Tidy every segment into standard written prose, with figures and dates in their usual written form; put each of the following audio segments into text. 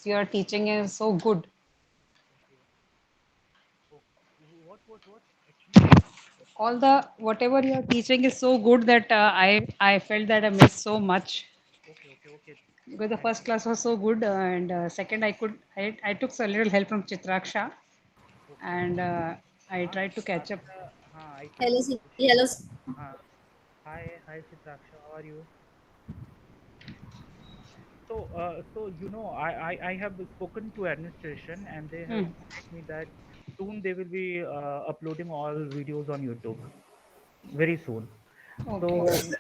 Your teaching is so good. Okay. What actually? All the whatever you're teaching is so good that I felt that I missed so much Okay. because the Thank first you. class was so good, and second I took a little help from Chitraksha, Okay. and I हाँ tried to catch up. Chitraksha, हाँ I think Hello, she hello. हाँ hi Chitraksha, how are you? So I have spoken to administration and they have Hmm. said me that soon they will be uploading all videos on YouTube very soon. Okay, So okay.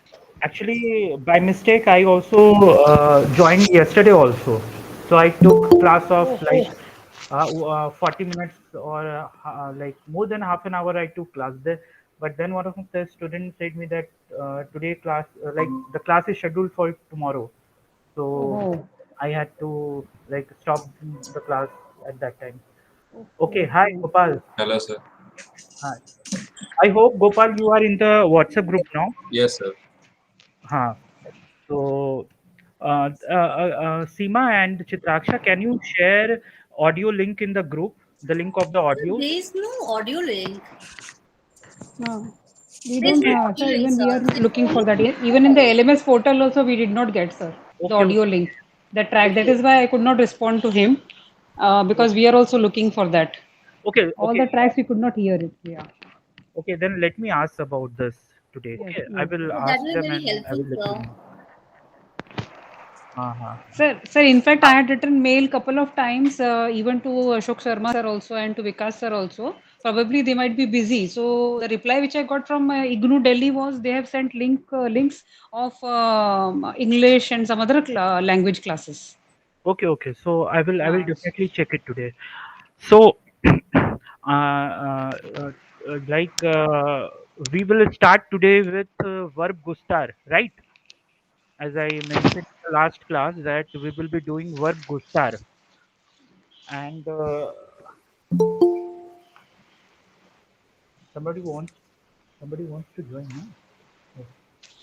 actually, by mistake, I also joined yesterday also. So I took class of Oh, like 40 minutes or like more than half an hour. I took class there, but then one of the students said me that today class like the class is scheduled for tomorrow. So oh, I had to like stop the class at that time. okay, Okay, hi okay. Gopal. Hello, sir. Hi. I hope Gopal you are in the WhatsApp group now. Yes, sir. Huh. So, Seema and Chitraksha, can you share audio link in the group? The link of the Sir, audios? there is no audio link. No, we There is don't, Okay, no sir. audio link, Even we are sir. There is looking for only that. Even in the video. LMS portal also, we did not get, sir, the audio okay, link, the track. That okay, is why I could not respond to him, because okay, we are also looking for that. okay, All okay, the tracks we could not hear it. Yeah. okay. Then let me ask about this today. Yes. Okay, I Yes. will Yes. So that ask will be them very and I helpful, will let you sir. know. Uh-huh. Sir, in fact, I had written mail couple of times, even to Ashok Sharma sir also and to Vikas sir also. Probably they might be busy. So the reply which I got from IGNU Delhi was they have sent links of English and some other language classes. Okay. So I will Yeah. definitely check it today. So, like we will start today with verb gustar, right? As I mentioned in the last class that we will be doing verb gustar, and somebody wants somebody wants to join. No? Oh,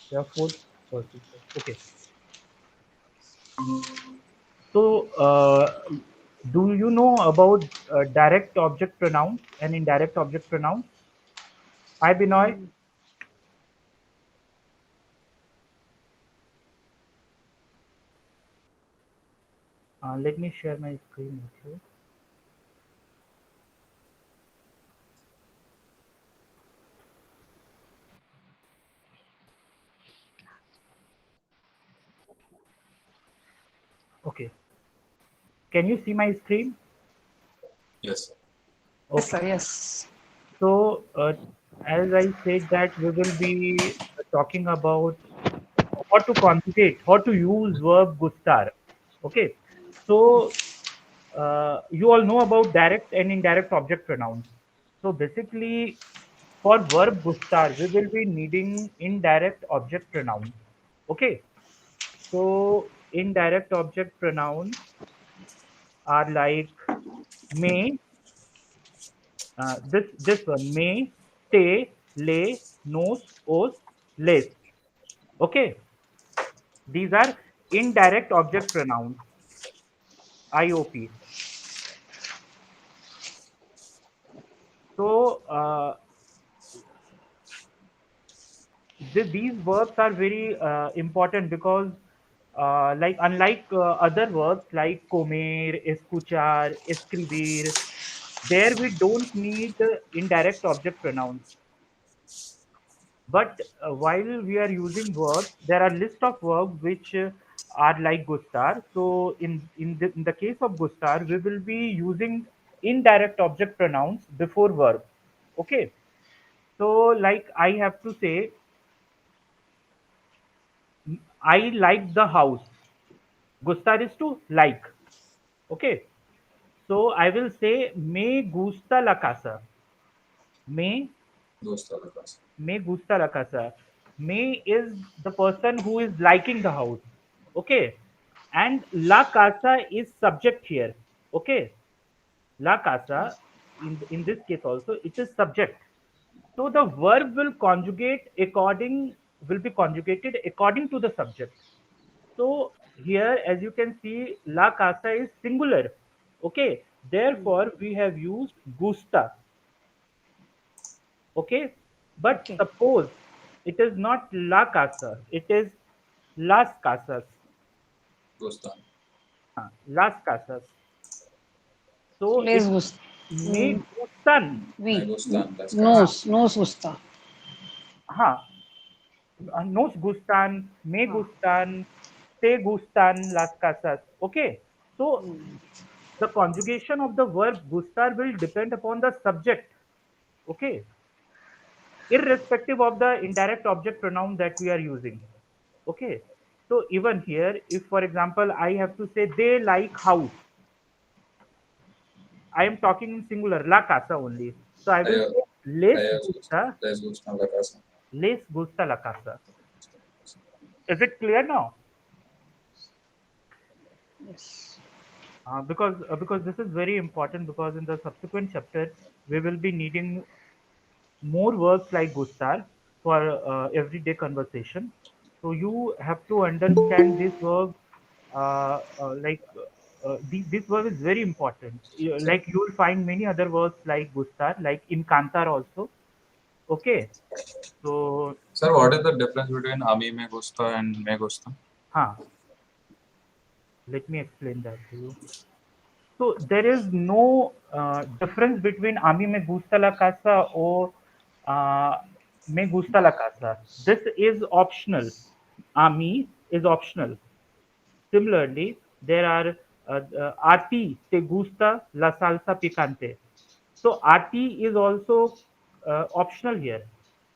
there are four persons. Okay, so do you know about direct object pronouns and indirect object pronouns? Hi, Binoy. Mm. Let me share my screen with you. Okay, can you see my screen? Yes, sir. Yes, Okay. sir. Yes. So, as I said that we will be talking about how to conjugate, how to use verb gustar. Okay. So, you all know about direct and indirect object pronouns. So, basically, for verb gustar, we will be needing indirect object pronouns. Okay. So, indirect object pronouns are like may, this one may, stay, lay, nos, os, les. Okay, these are indirect object pronouns, IOP. So these verbs are very important because like unlike other verbs like comer, escuchar, escribir, there we don't need indirect object pronouns. But while we are using verbs, there are list of verbs which are like gustar. So in the case of gustar, we will be using indirect object pronouns before verb. Okay. So like I have to say, I like the house. Gustar is to like. Okay. So I will say me gusta la casa. Me Those are the class. me gusta la casa. Me is the person who is liking the house. Okay. And la casa is subject here. Okay. La casa, in this case also, it is subject. So the verb will be conjugated according to the subject. So here, as you can see, la casa is singular. Okay, therefore we have used gusta. Okay, but Okay. suppose it is not la casa, it is las casas. Gustan. Las casas. So Les it gusta. may gustan. We. Me gustan las हाँ, Nos. casas. Nos gusta. हाँ, nos gustan, me हाँ. gustan, te gustan las casas. Okay, so the conjugation of the verb gustar will depend upon the subject. Okay, irrespective of the indirect object pronoun that we are using. Okay, so even here, if for example I have to say they like house, I am talking in singular, la casa only. So I A will say ellos gustan. Les gustan la casa. les gusta la casa. Is it clear now? Yes. Because this is very important, because in the subsequent chapter we will be needing more verbs like gustar for everyday conversation. So you have to understand this verb, this verb is very important. Sir, Like you will find many other verbs like gustar, like in kantar also. Okay, so sir, what is the difference between a mí me gusta and me gusta? huh, let me explain that to you. So there is no difference between a mí me gusta la casa or uh, me gusta la casa. This is optional. A mí is optional. Similarly, there are a ti te gusta la salsa picante. So RT is also optional here.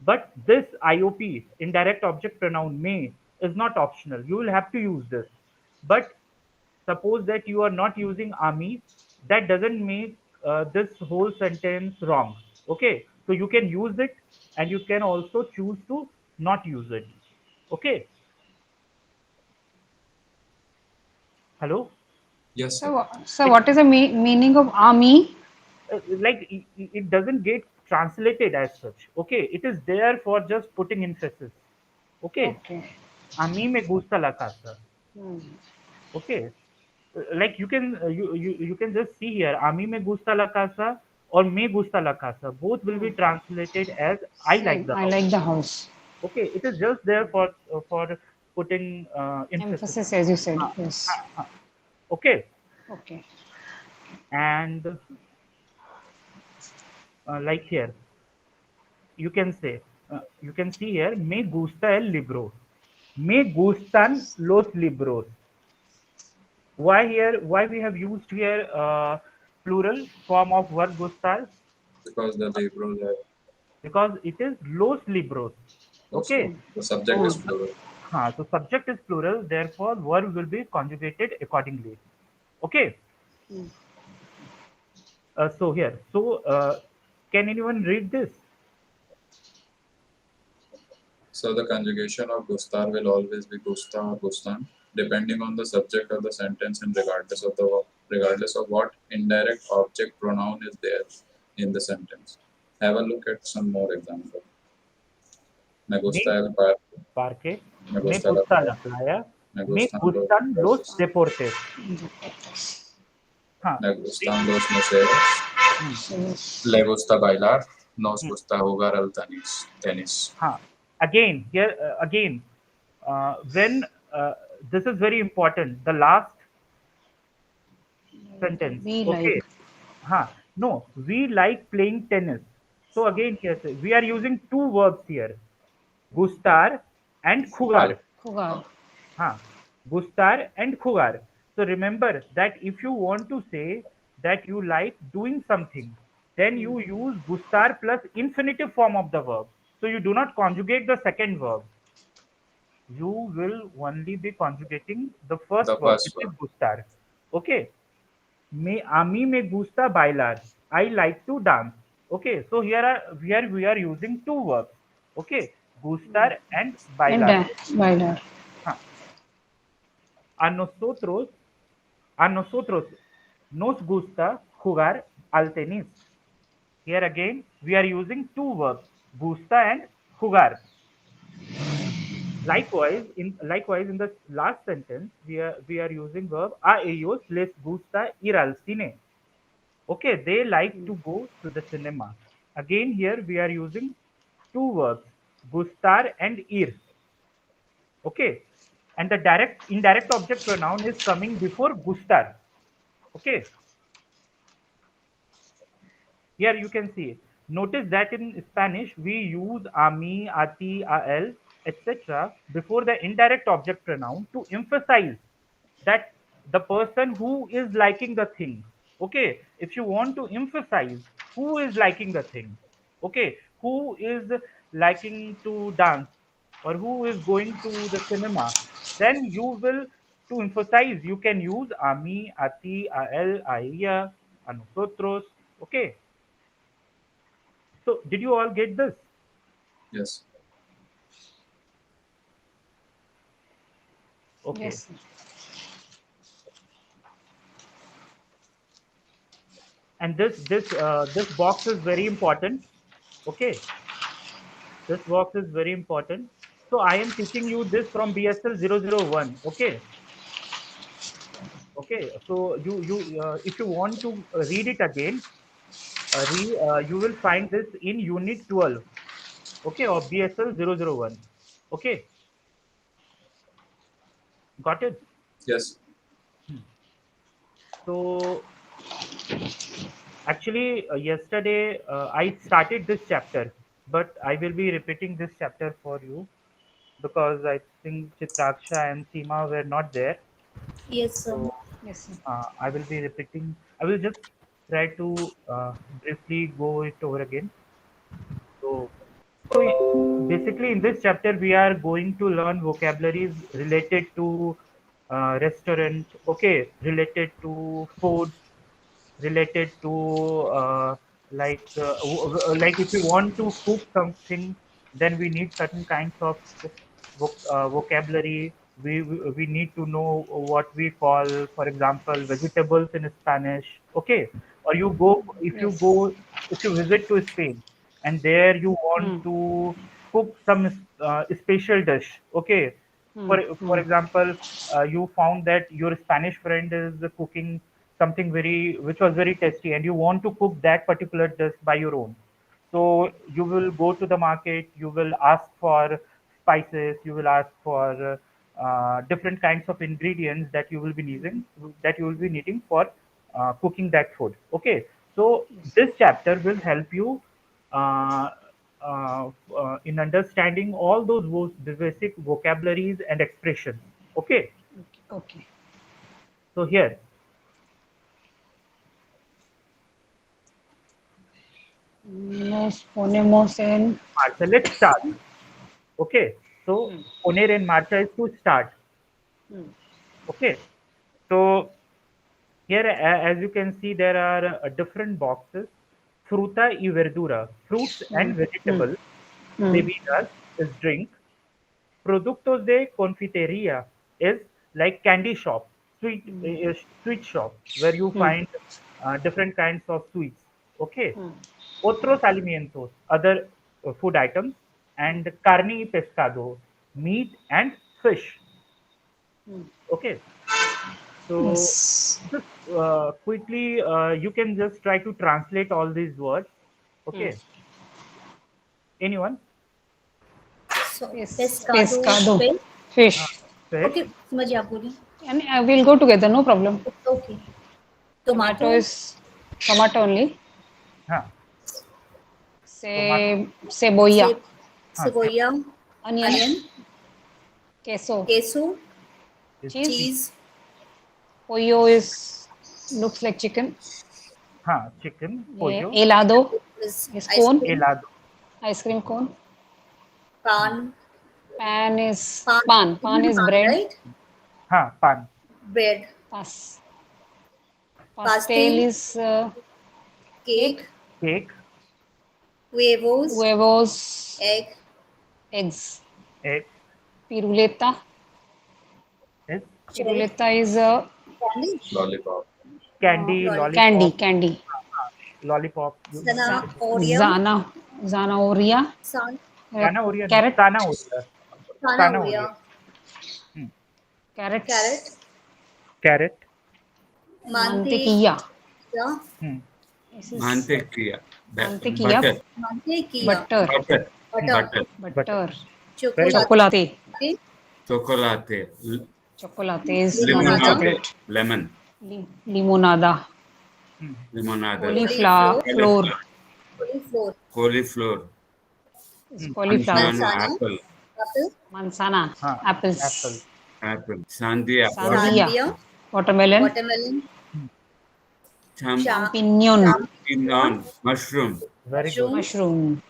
But this IOP, indirect object pronoun, may, is not optional. You will have to use this. But suppose that you are not using ami, that doesn't make this whole sentence wrong. Okay, so you can use it, and you can also choose to not use it. Okay, hello. Yes, sir. So what is the meaning of army? Like it doesn't get translated as such. Okay, it is there for just putting emphasis. Okay, Okay. a mí me gusta la casa. Hmm. Okay, like you can just see here, a mí me gusta la casa or me gusta la casa, both will be translated as I like Same. the I house. like the house. Okay, it is just there for putting emphasis. Emphasis, as you said. हाँ, Yes. हाँ, हाँ. Okay, Okay. and like here you can see here, me gusta el libro, me gustan los libros. Why here? Why we have used here plural form of verb gustar? Because the libros are Because it is los libros. also Okay. the subject Hmm. is plural. So subject is plural, therefore verb will be conjugated accordingly. Okay. So here, can anyone read this? So the conjugation of gustar will always be gusta or gustan, depending on the subject of the sentence and regardless of what indirect object pronoun is there in the sentence. Have a look at some more example. Me Me gusta el parque, parque, me me gusta la gusta la playa, playa, me me gustan gustan los los, deportes. हाँ, me gustan los museos, hmm, le gusta bailar, nos gusta jugar al tenis. हाँ. Again, here again, when this is very important. The last sentence. We like. Okay. No, we like playing tennis. So again, here we are using two verbs here, gustar and Al, khugar. Jugar. Huh. Gustar and khugar. So remember that if you want to say that you like doing something, then you use gustar plus infinitive form of the verb. So you do not conjugate the second verb. You will only be conjugating the first the verb, first which one. is gustar. Okay. A mí me gusta bailar. I like to dance. Okay, so here we are using two verbs. Okay, gustar and And bailar. dance. Bailar. Huh. A nosotros, a nosotros nos gusta jugar al tenis. Here again we are using two verbs, gusta and jugar. Likewise in the last sentence we are using verb a ellos les gusta ir al cine. Okay, they like to go to the cinema. Again, here we are using two verbs, gustar and ir. Okay, and the direct indirect object pronoun is coming before gustar. Okay, here you can see it. Notice that in Spanish we use a mí, a ti, a él, etc. before the indirect object pronoun to emphasize that the person who is liking the thing. Okay, if you want to emphasize who is liking the thing, okay, who is liking to dance or who is going to the cinema, then you will, to emphasize, you can use a mí, a ti, a él, a ella, a nosotros. Okay, so did you all get this? Yes. Okay. Yes. And this box is very important. Okay, this box is very important. So I am teaching you this from BSL-001. Okay, okay. So you if you want to read it again, you will find this in Unit 12. Okay, of BSL-001. Okay, got it. Yes. So actually, yesterday I started this chapter, but I will be repeating this chapter for you because I think Chitraksha and Seema were not there. Yes, sir. So Yes, sir. I will be repeating. I will just try to briefly go it over again. So, basically, in this chapter, we are going to learn vocabularies related to restaurant. Okay, related to foods, related to like if you want to cook something, then we need certain kinds of vocabulary. We need to know what we call, for example, vegetables in Spanish. Okay, or you go if you Yes. go if you visit to Spain and there you want Hmm. to cook some special dish. Okay, Hmm. for Hmm. example, you found that your Spanish friend is cooking something very which was very tasty, and you want to cook that particular dish by your own. So you will go to the market, you will ask for spices, you will ask for different kinds of ingredients that you will be needing for cooking that food. Okay, so Yes. this chapter will help you uh, in understanding all those basic vocabularies and expressions. Okay, Okay. Okay. so here, Nos ponemos en. Martha, let's start. Okay, so Hmm. poner en marcha is to start. Hmm. Okay, so here as you can see there are different boxes. Fruta y verdura, fruits Hmm. and Hmm. vegetables. Hmm. Bebidas is drink. Productos de confiteria is like candy shop, sweet shop where you Hmm. find different kinds of sweets. Okay. Hmm. Otros alimentos, other food items, and carne y pescado, meat and fish. Hmm. Okay. So Yes. just quickly, you can just try to translate all these words. Hmm. Okay. Anyone? So Yes. pescado, Pescado. fish. Uh, Fish. fish. Okay, समझिए आप बोलिए. And we'll go together, no problem. It's okay. Tomato Tomato, is tomato only. Huh. Tomato. Cebolla. ce- cebolla, Onion. onion, Queso. queso, Is Cheese. cheese. cheese, Pollo is looks like chicken. Huh. Chicken. Pollo. Helado is is ice cone. cream, Helado. Ice cream cone. pan, Pan is pan, pan. Pan is pan, bread. right? Huh. Pan. Bread, Pas. Pastel pastel, is cake. cake, Cake. huevos, Huevos, egg, eggs. Egg. Piruleta. Is cherry, Piruleta is candy, Lollipop. candy. lollipop, candy. Lollipop. Candy. Lollipop. Za- zanahoria, Zana. Zanahoria. sun, Uh, Sana Oria. No. Carrot. Sana Oria. Zanahoria. Hmm. Carrots. Carrot. Carrot. Mantequilla. Yeah. Hmm. This is Mantequilla. mantequilla. Butter. Mantequilla. Butter. Butter. Butter. Butter. Butter. Very good. Chocolate. Chocolate. Chocolate. Chocolate is one of my Limonada. Limonade. favorite. Lemon. Limonada. Hmm. Limonade. Cauliflower. Flour. Cauliflower. Cauliflower. Is Hmm. cauliflower. Manzana. Manzana. Apple. Apple. Manzana. Ah, Apples. apple. Apple. Sandia. Sandia. Sandia. Watermelon. Watermelon. Hmm. Champignon. Champion. Mushroom. Very good. Mushroom.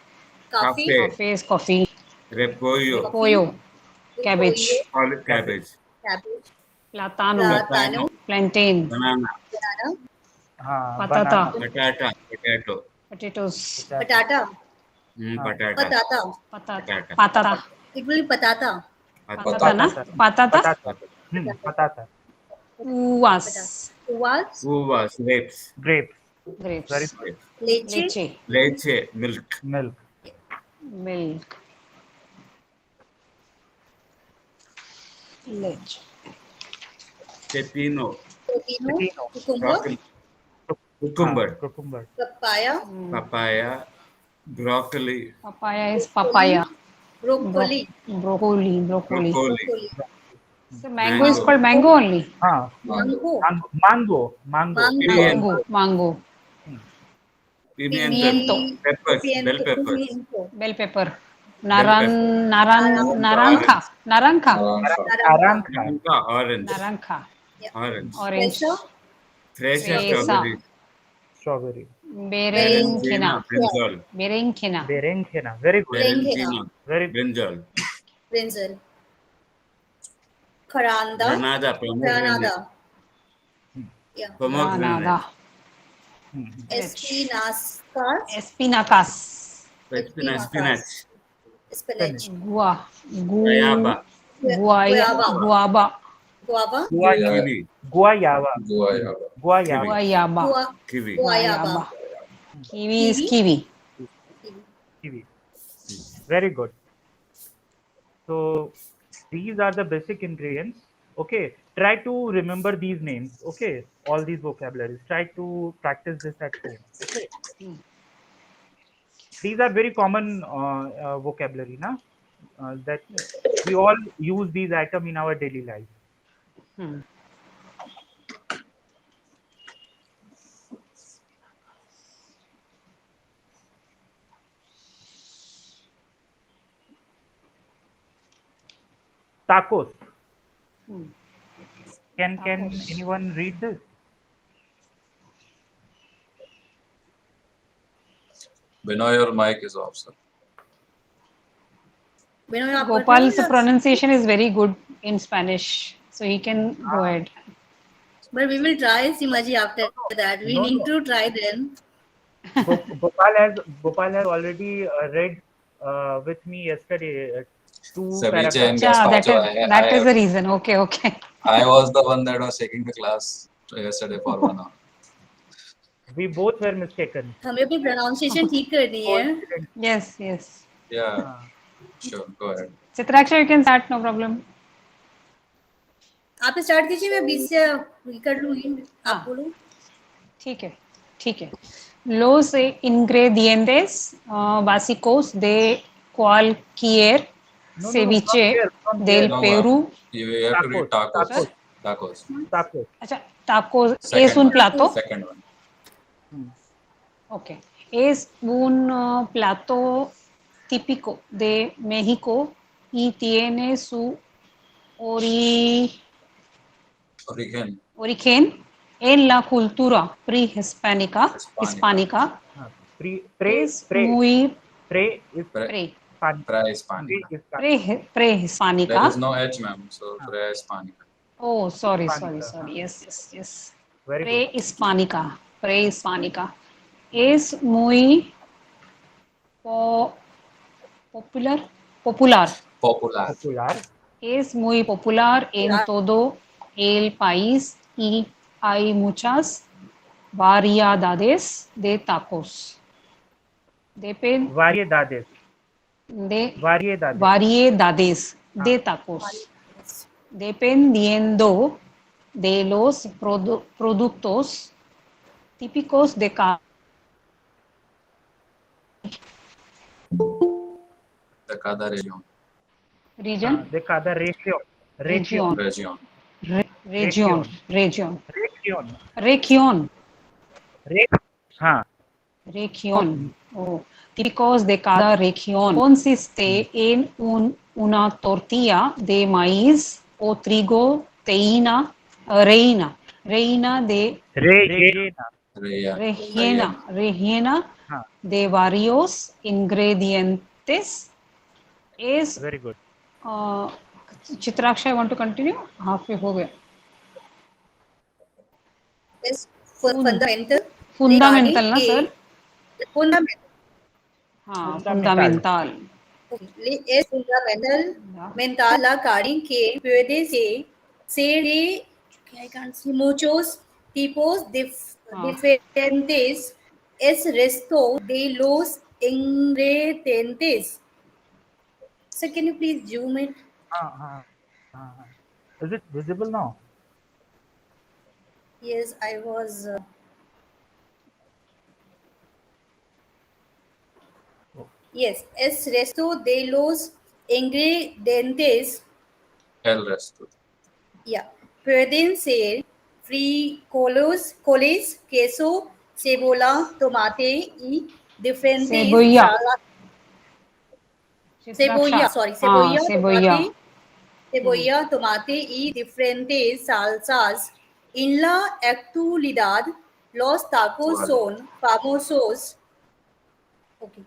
Coffee. Cafe. Cafe is coffee. Repollo. Repollo. Cabbage. Olive cabbage. Cabbage. Platano. Platano. Plantain. Banana. Banana. Patata. Banana. Potato. Potato. Potatoes. Patata. Potato. Patata. Patata. Patata. Patata. It will be patata. Patata na? Patata. Patata. Patata. Uvas. Uvas. Uvas. Grapes. Grapes. Grapes. Very good. Leche. Leche. Leche. Milk. Milk. Milk. Leche. Pepino. Pepino. Pepino. Cucumber. Broccoli. Cucumber. Cucumber. Papaya. Papaya. Broccoli. Papaya is papaya. Broccoli. Broccoli. Broccoli. Broccoli. So mango is called mango only. Mango. Mango. Mango. Mango. Mango. Pimiento. Peppers. Bell peppers. Pimiento. Bell pepper. Orange. Naranja. Naranja. Aranca. Naranja. Orange. Naranja. Orange. Orange. Fresh Fresa. strawberries. Strawberry. Berenjena. Brinjal. Berenjena. Berenjena. Very good. Berenjena. Very good. Brinjal. Brinjal. Granada. Granada. Pomegranate. Granada. Yeah. Pomegranate. Granada. Espinacas. Espinacas. Spinach. Spinach. Guayaba. Guava. Guava. Kiwi. Guayaba. Guayaba. Guayaba. Guayaba. Kiwi. Guayaba. Kiwi is kiwi. Kiwi. Very good. So these are the basic ingredients. Okay. Try to remember these names. Okay. All these vocabularies. Try to practice this at home. Okay. These are very common vocabulary, na? That we all use these items in our daily life. Hmm. Tacos. Hmm. Can Tacos. anyone read this? Binoy, your mic is off, sir. Gopal's pronunciation is very good in Spanish, so he can go ahead. But we will try Simaji after that. We need to try then. Gopal has already read with me yesterday two Ceviche and paragraphs. gazpacho. That is the reason. Okay. I was the one that was taking the class yesterday for 1 hour. We both were mistaken. हमें अपनी pronunciation ठीक करनी है. Yes. Yeah, sure. Go ahead. Chitraksha, you can start, no problem. आप start कीजिए, मैं बीच से कर लूंगी. आप बोलो. ठीक है. Los ingredientes básicos de cualquier ceviche del Perú. You have to read tacos. Tacos. अच्छा, tacos es un plato. Second one. Okay. Es un plato típico de México y tiene su origen en la cultura prehispánica. Prehispánica. There is no H, ma'am. So prehispánica. Oh, sorry. Yes. Prehispánica. Es muy popular. Es muy popular en todo el país y hay muchas variedades de tacos. de tacos, dependiendo de los productos típicos de cada De cada región. region, De cada región. region, Región. region, region, Región. región, हाँ región, típicos de cada región. Consiste en una tortilla de maíz o trigo, reina de rellena. Rellena. rellena हाँ de varios ingredientes. Es very good. Chitraksha, I want to continue. halfway हो गया. is fundamental Fundamental ना regarding sir? a fundamental. हाँ, Fundamental. fundamental. Es fundamental mental regarding que puede ser de I can't see muchos tipos diferentes es resto de los ingredientes. So can you please zoom it? हाँ. Is it visible now? Yes, I was. Yes, es resto de los ingredientes. El resto. Yeah, pueden ser frijoles, queso, cebolla, tomate y diferentes Cebolla. salas. चित्राक्षा. Cebolla, cebolla. cebolla, tomate y diferentes salsas. En la actualidad, los tacos son famosos. Okay.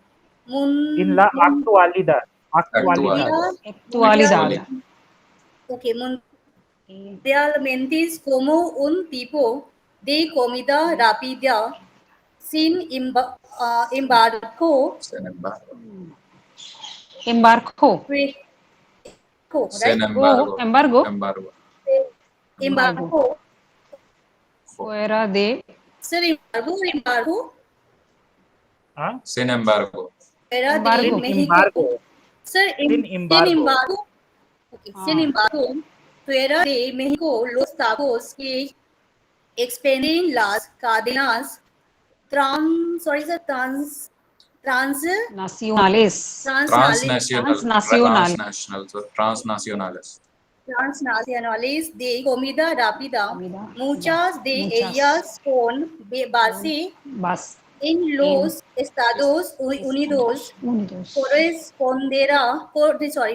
In la actualidad. Actualidad. Actualidad. Okay, mundialmente es como un tipo de comida rápida. Sin embargo, Sin embargo. Embarco. right? Sin embargo. Embargo. Embargo. Embargo. Fuera de. Sir, embargo. हाँ Sin embargo. Fuera de Embargo. México. Sir, Sin sin embargo. embargo. Okay. Sin embargo, fuera de México, los tacos que expenden las cadenas Nacionales. transnacionales de comida rápida. Comida Muchas de Muchas. ellas con base en los Estados Unidos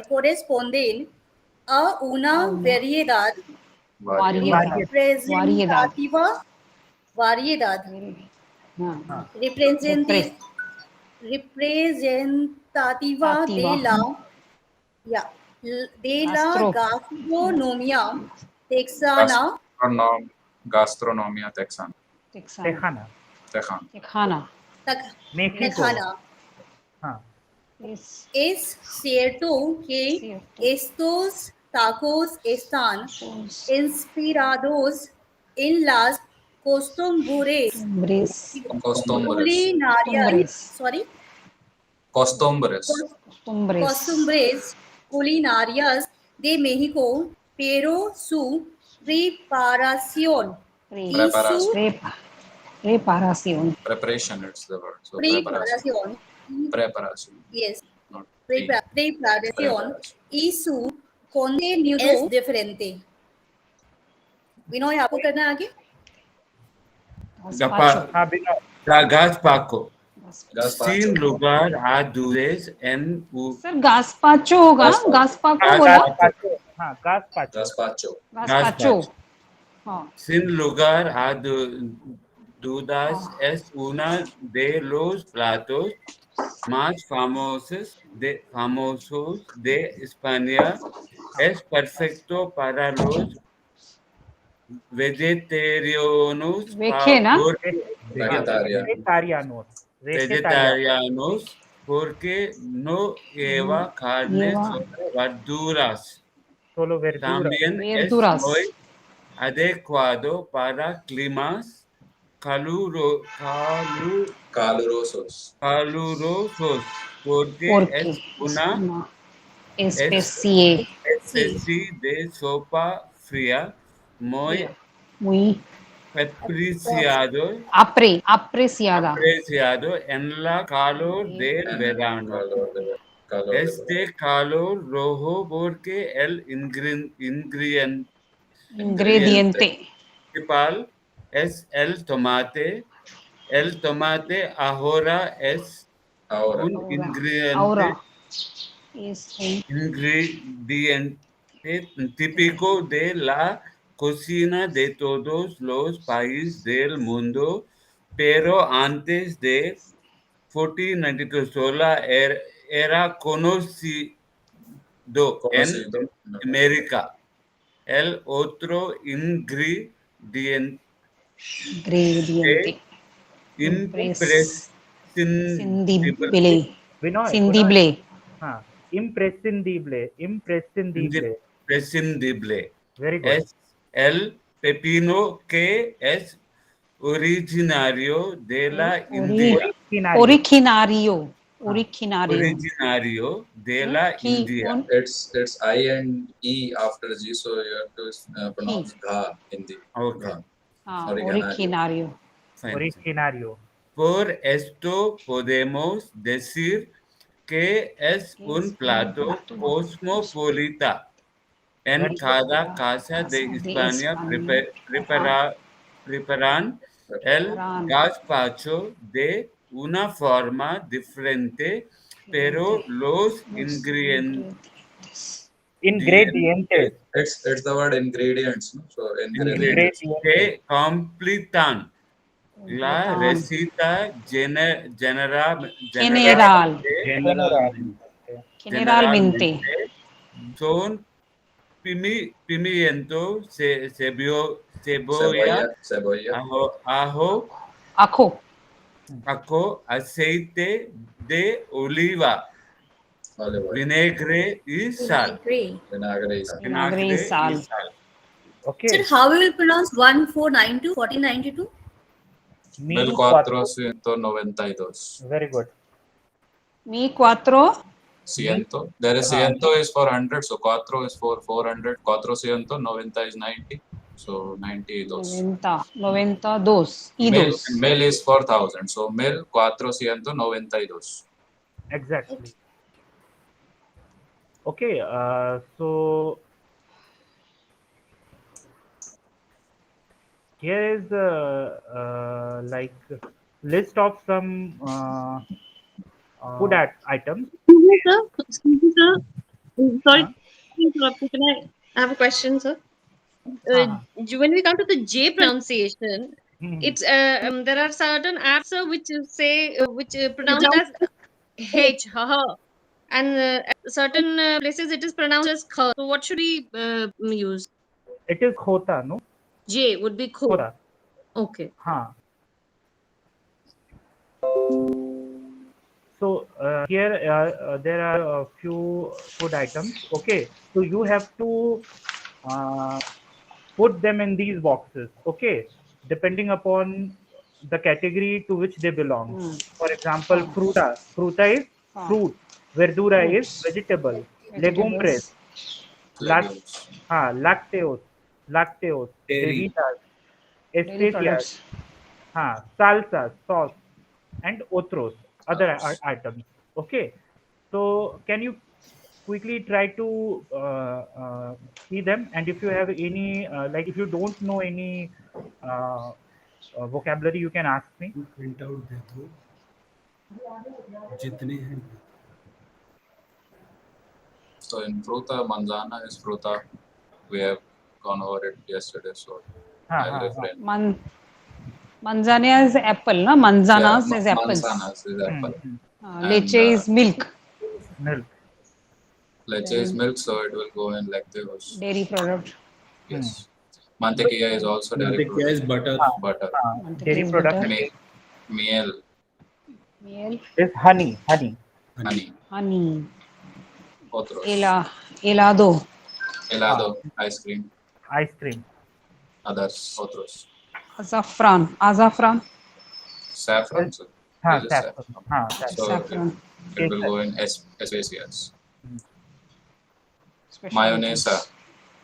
corresponden a una variedad representativa representativa de la gastronomía texana. Gastronomía texana. Tejana. Tejana. México. हाँ Es cierto que estos tacos están inspirados en las costumbres culinarias de México, pero su preparación Preparation, it's the word. So preparación. Yes. Not Preparación y su contenido es diferente. Vinoy आपको करना है आगे? Gazpacho. Sin lugar a dudas en sir gazpacho होगा. Gazpacho बोला. हाँ Gazpacho. Sin lugar a dudas es una de los platos más famosos de España. Es perfecto para los vegetarianos porque no lleva carne, solo verduras. También es muy adecuado para climas calurosos porque es una Especie. especie de sopa fría muy Fría. Muy apreciado, apreciada. apreciado en la calor Eh, del And verano. calor de verano. Este calor rojo porque el ingrediente Ingrediente. principal es el tomate. El tomate ahora es Ahora, un Ahora es un ingrediente típico de la cocina de todos los países del mundo, pero antes de 1492 sola era conocido en conocido en América. América. El otro ingrediente ingrediente. Imprescindible. imprescindible Binoy, Binoy. Cindible. Imprescindible, imprescindible. imprescindible Very good. es el pepino que es originario de la India. Originario. Originario. Ah, Originario. Originario de Hmm? la He India. on It's I and E after G, so you have to he. pronounce Gha in the Okay, Gha. Ah, Origanario. originario. fine. originario. Por esto podemos decir que es un Es un plato plato cosmopolita. En Very good. cada la casa de casa de España España preparan el preparan gazpacho de una forma diferente, pero diferente los los ingredientes ingredientes. Ingredientes. It's the word ingredients, no? So ingredients. Ingredientes. que completan la Completan. receta General. Generalmente. Generalmente. son pimiento, cebolla, Cebolla, cebolla, ajo, Ajo. aceite de oliva, olive oil, vinagre y sal. Vinegre. vinagre y sal. Vinagre y Vinagre y sal. sal. Sir, Okay. how we will pronounce 1492, 1492? 1492. Very good. Mi cuatro. Me. Ciento. There is हाँ, ciento is for 100, so cuatro is for 400. Cuatrocientos, 90 is 90, so 92. 92. Y Mil, dos. mil is for 1000, so 1492. exactly. Okay. So here is like list of some food items. Excuse me, sir. Sorry Huh? to interrupt you. Can I have a question, sir? हाँ, When we come to the J pronunciation, हाँ. it's there are certain apps which say which pronounced as H, haha, and at certain places it is pronounced as kh. So what should we use? It is khota, no? J would be kho. Khota. Okay. हाँ. So here there are a few food items. Okay, so you have to put them in these boxes. Okay, depending upon the category to which they belong. For example, हाँ. fruta. Fruta is हाँ. fruit. Verdura is Fruits. vegetable. Legumbres. Vegetables. Legumes. Lacteose. Lacteose. Dairy. Bebidas. Dairy Especias. products. Salsa, sauce, and otros, other items. Okay, so can you quickly try to see them? And if you have any, like if you don't know any vocabulary, you can ask me. Print out दे दो जितने हैं So in fruta, manzana is fruta. We have gone over it yesterday, so I'll refrain. Manzana is apple, na? Manzanas is apples. Manzanas is apple. Leche is milk. Milk. Leche is milk, so it will go in lactose. Dairy product. Yes. Mantequilla is also dairy mantequilla is product. butter Butter. Dairy is product butter. Miel. Miel. is honey. Honey. Honey. Otros. Helado. Helado. Ice cream. Ice cream. Others. Otros. Azafran. Saffron. So Saffron. So Saffron. it will go in especias. Mayonnaise. specialties.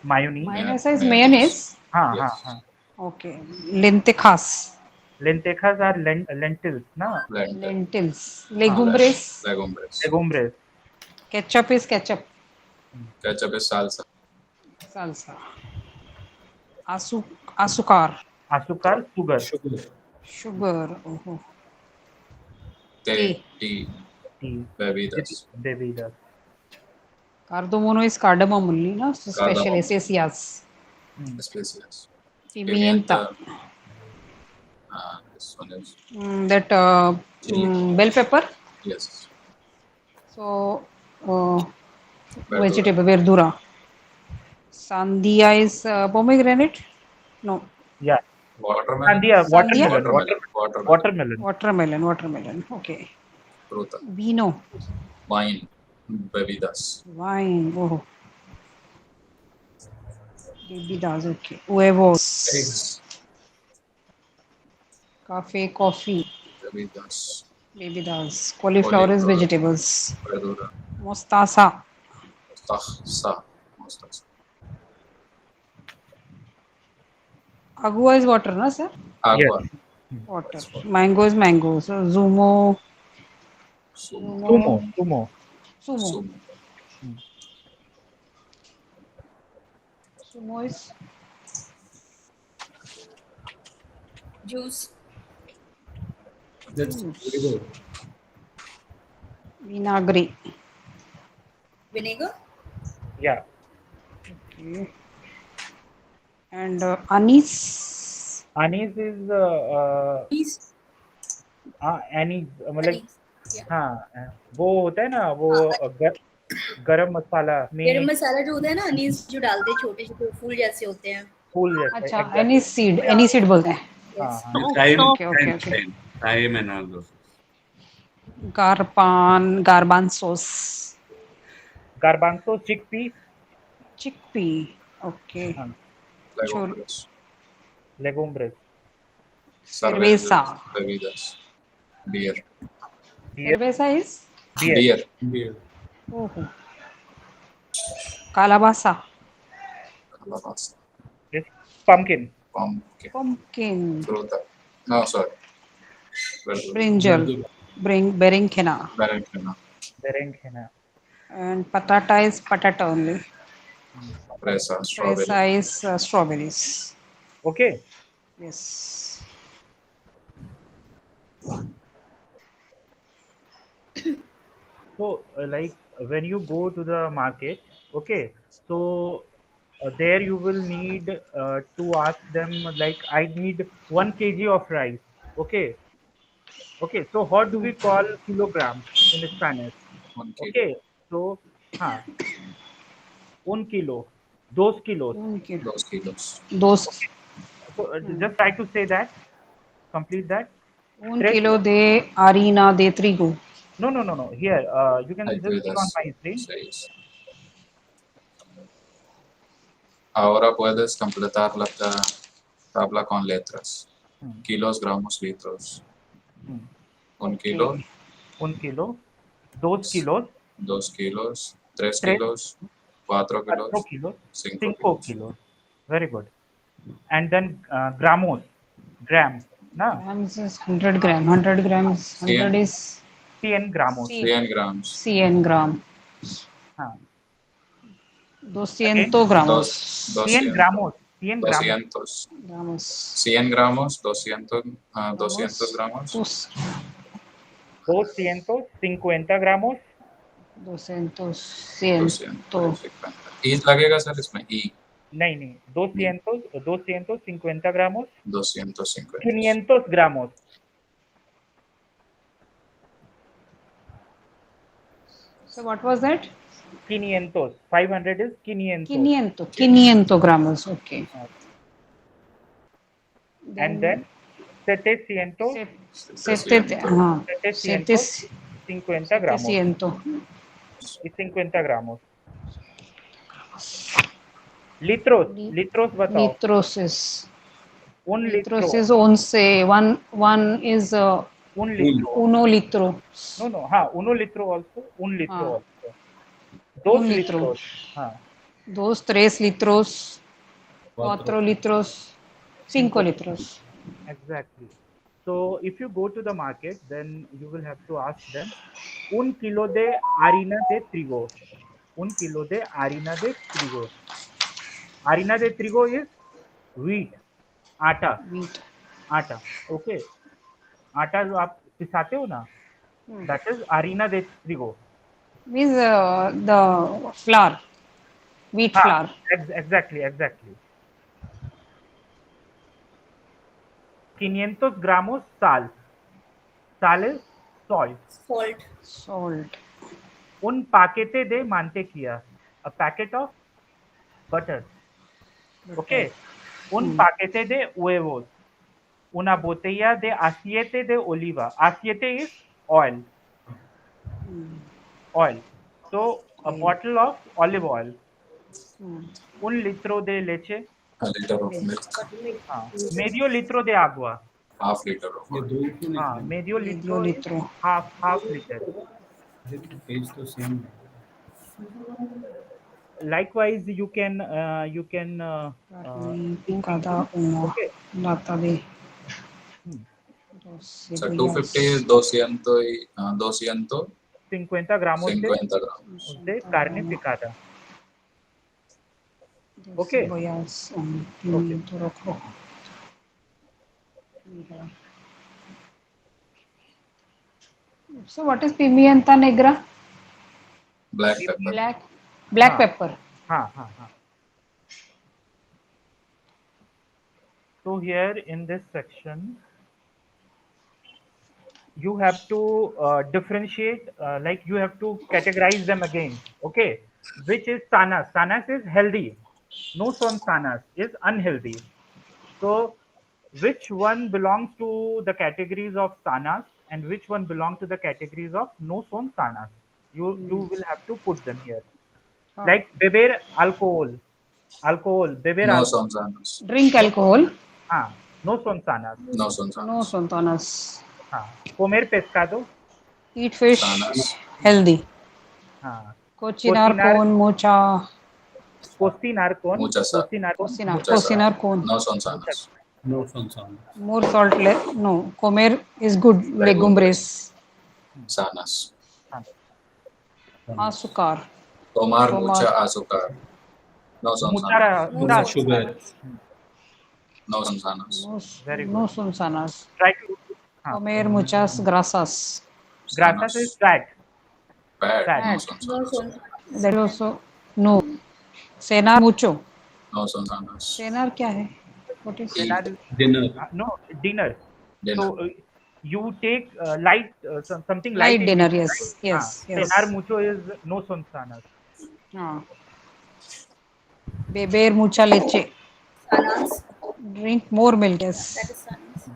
Mayonnaise. Mayonnaise is Mayonnaise. mayonnaise. हाँ हाँ Yes. हाँ. Okay. Lentejas. Lentejas are lentils, ना? Lentil. Lentils. हाँ. Legumbres. Legumbres. Legumbres. Ketchup is ketchup. Ketchup is salsa. Salsa. Asu Asukar. Azúcar, sugar. Sugar. Oh. Tea. Tea. Tea. Tea. Bebidas. Bebidas. Cardamomo is cardamom only, no? So special Cardamom. essentials. Species. Pimienta. This one is That chili. bell pepper. Yes. So Verdura. vegetable verdura. Sandia is pomegranate. No. Yeah. Watermelon. Sandia, Sandia? watermelon. Watermelon. Okay. Fruta. Vino. Wine. Bebidas. Wine. Oh. Bebidas. Okay. Huevos. Eggs. Coffee. Bebidas. Bebidas. Cauliflower is vegetables. Verdura. Mostaza. Mostaza. Agua is water, no, sir? Agua. Yes. Water. Mango is mango. So Zumo. Sumo. Sumo is Juice. That's very good. vinagre. Vinegar. Yeah. Okay. And anise. Anise is Anise. anise मतलब Anise. Yeah. हाँ वो होता है ना वो हाँ, गरम मसाला गरम में मसाला जो होता है ना अनीस जो डालते हैं छोटे छोटे फूल जैसे होते हैं. फूल जैसा अच्छा exactly. एनी सीड बोलते हैं. हाँ हाँ. Thyme and all those. Garbanzos. Garbanzo, chickpea. Okay. Legumbres. Cerveza. Bebidas. Beer. Cerveza is Beer. Oh. Calabaza. It's pumpkin. Fruta. No, sorry. Brinjal. Berenjena. Berenjena. And patata is patata only. Fresa. Fresa is strawberries. Okay. Yes. So, like when you go to the market, okay, so there you will need to ask them like I need 1 kg of rice. Okay. So how do we call kilograms in Spanish? 1 kilo. Okay. So, हाँ, 1 kilo, 2 kilos. 2 kilos. Okay. So just try to say that. Complete that. 1 kilo de harina de trigo. No. Here, you can just click on my screen. 6. Ahora puedes completar la tabla con letras. Kilos, gramos, litros. 1 kilo. 1 kilo. 2 kilos. 2 kilos. 3 kilos. 4 kilos. 5 kilos. Very good. And then gramos. Gram. Na? Grams is 100 gram. 100 grams. 100 is 100 gramos. 100 grams. 100 gram. हाँ. 200 gramos. 100 gramos. 100 gramos. 100 gramos. 200 gramos. 250 gramos. 200. ई लगेगा sir इसमें ई नहीं 250 gramos. 250 500 gramos. So what was that? 500. 500 is 500. 500 gramos. Okay. And then 700. 750 gramos. 50 gramos. Litros बताओ. Litros is 1 litro. Litros is 11. One is 1 litro. 1 litro. No. हाँ 1 litro also. 1 litro also. 2 litros. हाँ. 2, 3 litros, 4 litros, 5 litros. Exactly. So if you go to the market, then you will have to ask them, un kilo de harina de trigo. Un kilo de harina de trigo. Harina de trigo is wheat, आटा, Wheat. आटा. Okay. आटा जो आप पिसाते हो ना, that is harina de trigo. Means the flour, wheat हाँ, flour. exactly. 500 gramos sal. Sal is salt. Salt. Salt. Un paquete de mantequilla. A packet of butter. Butter. Okay. Un paquete de huevos. Una botella de aceite de oliva. Aceite is oil. Oil. So a Oil. bottle of olive oil. Hmm. Un litro de leche. A liter of Milk. milk, Medio litro de agua. half liter of water. Medio Medio litro is litro. half liter. Likewise, you can Carne do picada, una okay. lata de Hmm. 2 So 250 is cebollas. 50 gramos 250 gramos. de 50 carne gramos picada. de Okay. cebollas, un Okay. pimiento rojo. Mira. So what is pimienta negra? Black pepper. Black हाँ pepper. हाँ. So here in this section, you have to differentiate, like you have to categorize them again. Okay, which is sanas? Sanas is healthy. No son sanas is unhealthy. So, which one belongs to the categories of sanas and which one belongs to the categories of no son sanas? You will have to put them here. Oh. Like beber alcohol, beber No alcohol. son sanas. Drink No, alcohol. no son sanas. No son No sanas. son tonas. Comer pescado. Eat fish. Sanas. Healthy. हाँ, Cocinar cocinar con mucha. cocinar con Cocinar. mucha sal. Cocinar con. No son Mucha sanas. More salt. No. Comer is good. Legumbres. Legumbres. Sanas. sal. Azúcar. Tomar Tomar. mucha azúcar. No son sanas. No mucha son sanas. No son sanas. No, very good. no son sanas. Try to Comer muchas grasas. grasas is Sanas. fat. Bad. No Fat. son No sanas. son That also. No. Cenar mucho. No son sanas. Cenar क्या है? What is? Dinner Eat is no dinner. dinner. So you take light something light Light in dinner. dinner, right? Yes. Yes. Cenar Yes. mucho is no son sanas. Ah. Beber mucha leche. sanas. Drink more milk. That Yes. is sanas.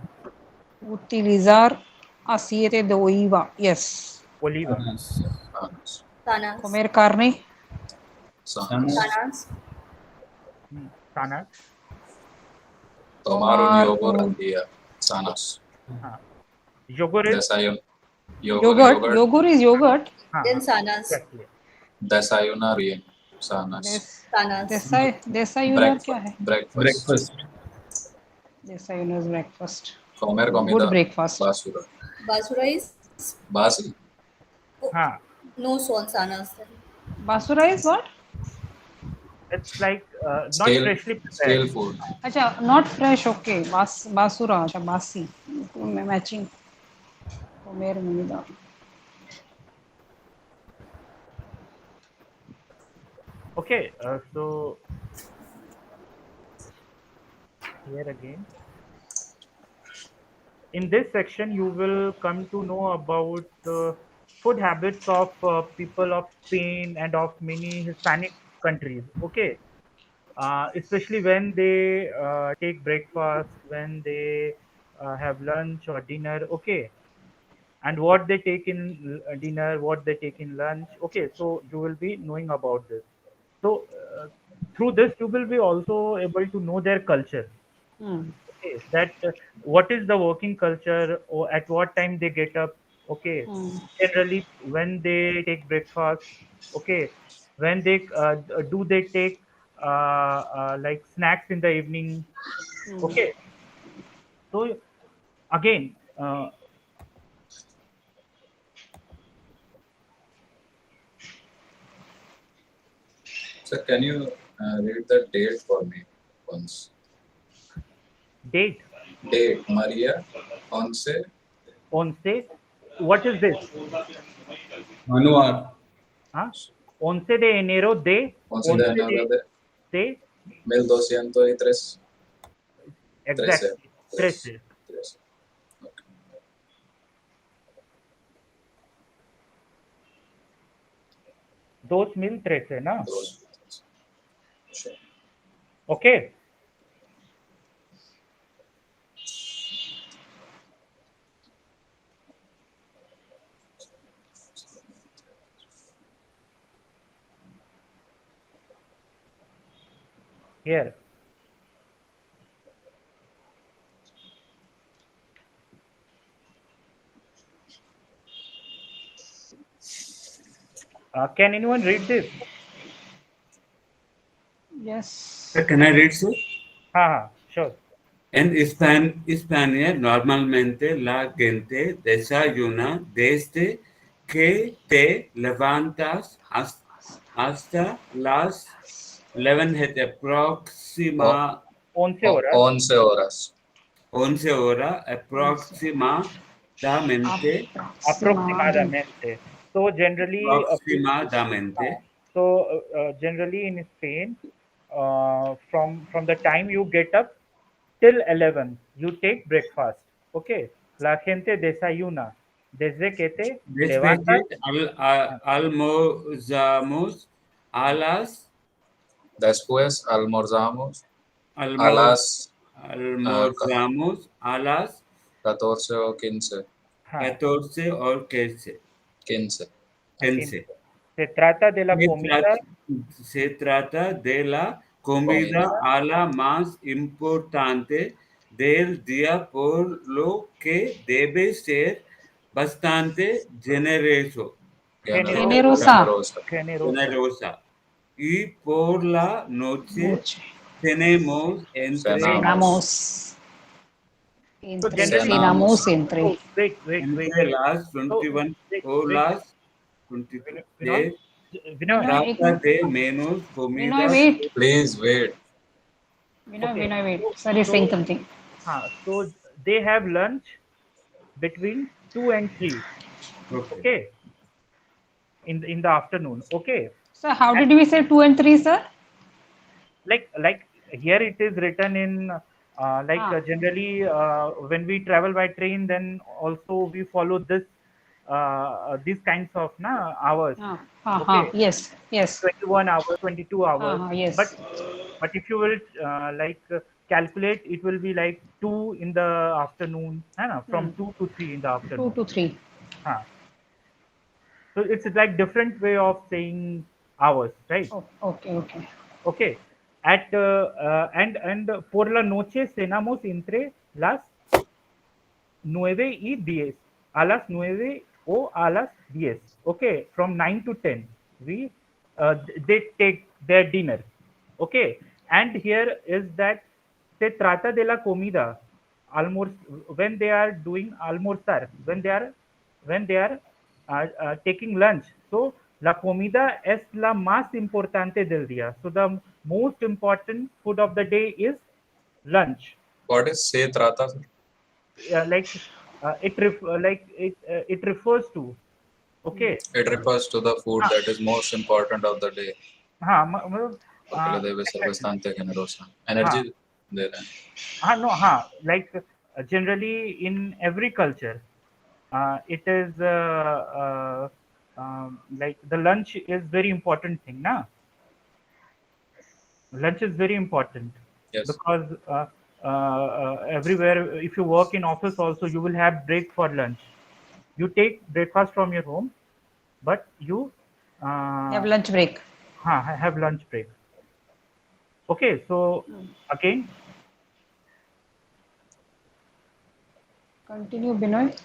Utilizar aceite de oliva. Yes. Oliva. Sanas. Sanas. Comer carne. Sanas. Sanas. Sanas. Tomar un Tomar yogur al un día. Sanas. Yogurt is yogurt. Yogurt is yogurt. Then sanas. exactly. Desayunar bien. Sanas. Sanas. Desayunar क्या है? Breakfast. Desayunar is breakfast. Comer Good comida breakfast. basura. Basura is Basi. हाँ. no son sanas. Basura is what? It's like not Stale, freshly stale prepared. food. अच्छा, not fresh. Okay. Basura. अच्छा, basi. Matching. Comer comida. Okay, so here again. In this section, you will come to know about the food habits of people of Spain and of many Hispanic countries. Okay, especially when they take breakfast, when they have lunch or dinner. Okay, and what they take in dinner, what they take in lunch. Okay, so you will be knowing about this. So through this, you will be also able to know their culture. Hmm. Okay, that what is the working culture or at what time they get up. Okay, Hmm. generally when they take breakfast. Okay, When they do they take like snacks in the evening? Okay, so again, So can you read the date for me once? date, Date Maria once once. What is this? Manuar. Huh? Once de enero de, once de once enero de, de de 1203. 13. exactly, 3. 13. 3. Okay. 2013, na? Those. Sure. Okay. Here. Can anyone read this? Yes. Sir, can I read, sir? Sure. En España, normalmente la gente desayuna desde que te levantas hasta las 11 O, aproxima 11 horas. 11 horas. 11 horas aproximadamente Approximadamente. Aproximadamente. So generally, aproximadamente generally in Spain, from the time you get up till 11, you take breakfast. Okay. La gente desayuna. Desde que te desde levantas. que almorzamos a las Después almorzamos a almor- las uh, almorzamos a las 14 o 15. हाँ, 14 o 15. 15. 15. Se trata de la Se comida, trata, se trata de la Comida. comida a la más importante del día, por lo que debe ser bastante generoso, generosa, Generosa. Generosa. generosa. generosa. Y por la noche Noche. tenemos entre, Cenamos. Cenamos. So Entre. generally, Cenamos Cenamos. entre. oh, wait. las So 21 wait, o wait, las 22. Vinod, Vinod. Binoy, ek Trata minute. de menos Binoy, comida. wait. Please wait. Okay, Binoy, wait. so Sir is saying so something. so they have lunch between 2 and 3. Okay. Okay, in the afternoon. Okay, Sir, how and did we say 2 and 3, sir? like here it is written in Ah, generally when we travel by train, then also we follow this these kinds of hours. Okay, yes, yes. 21 hours, 22 hours. But Yes. if you will calculate, it will be like 2 in the afternoon, है ना, Hmm. from 2 to 3 in the 2 afternoon. to 3. Huh. So it's like different way of saying hours, right? Oh, okay. Okay. At and por la noche cenamos entre las 9 y 10, a las 9 o a las 10. Okay, from 9 to 10, we they take their dinner. Okay, and here is that se trata de la comida, almor when they are doing almorzar, when they are taking lunch. So la comida es la más importante del día. So the most important food of the day is lunch. What is se trata? Like it refers to, okay. It refers to the food हाँ that is most important of the day. हाँ मतलब Porque le debe ser exactly. bastante generosa. हाँ Energy de रहे हैं. हाँ no हाँ like generally in every culture it is like the lunch is very important thing na. Lunch is very important Yes. because everywhere, if you work in office also, you will have break for lunch. You take breakfast from your home, but you Have uh, lunch break. have lunch break. Okay, so again, Continue, Binoy.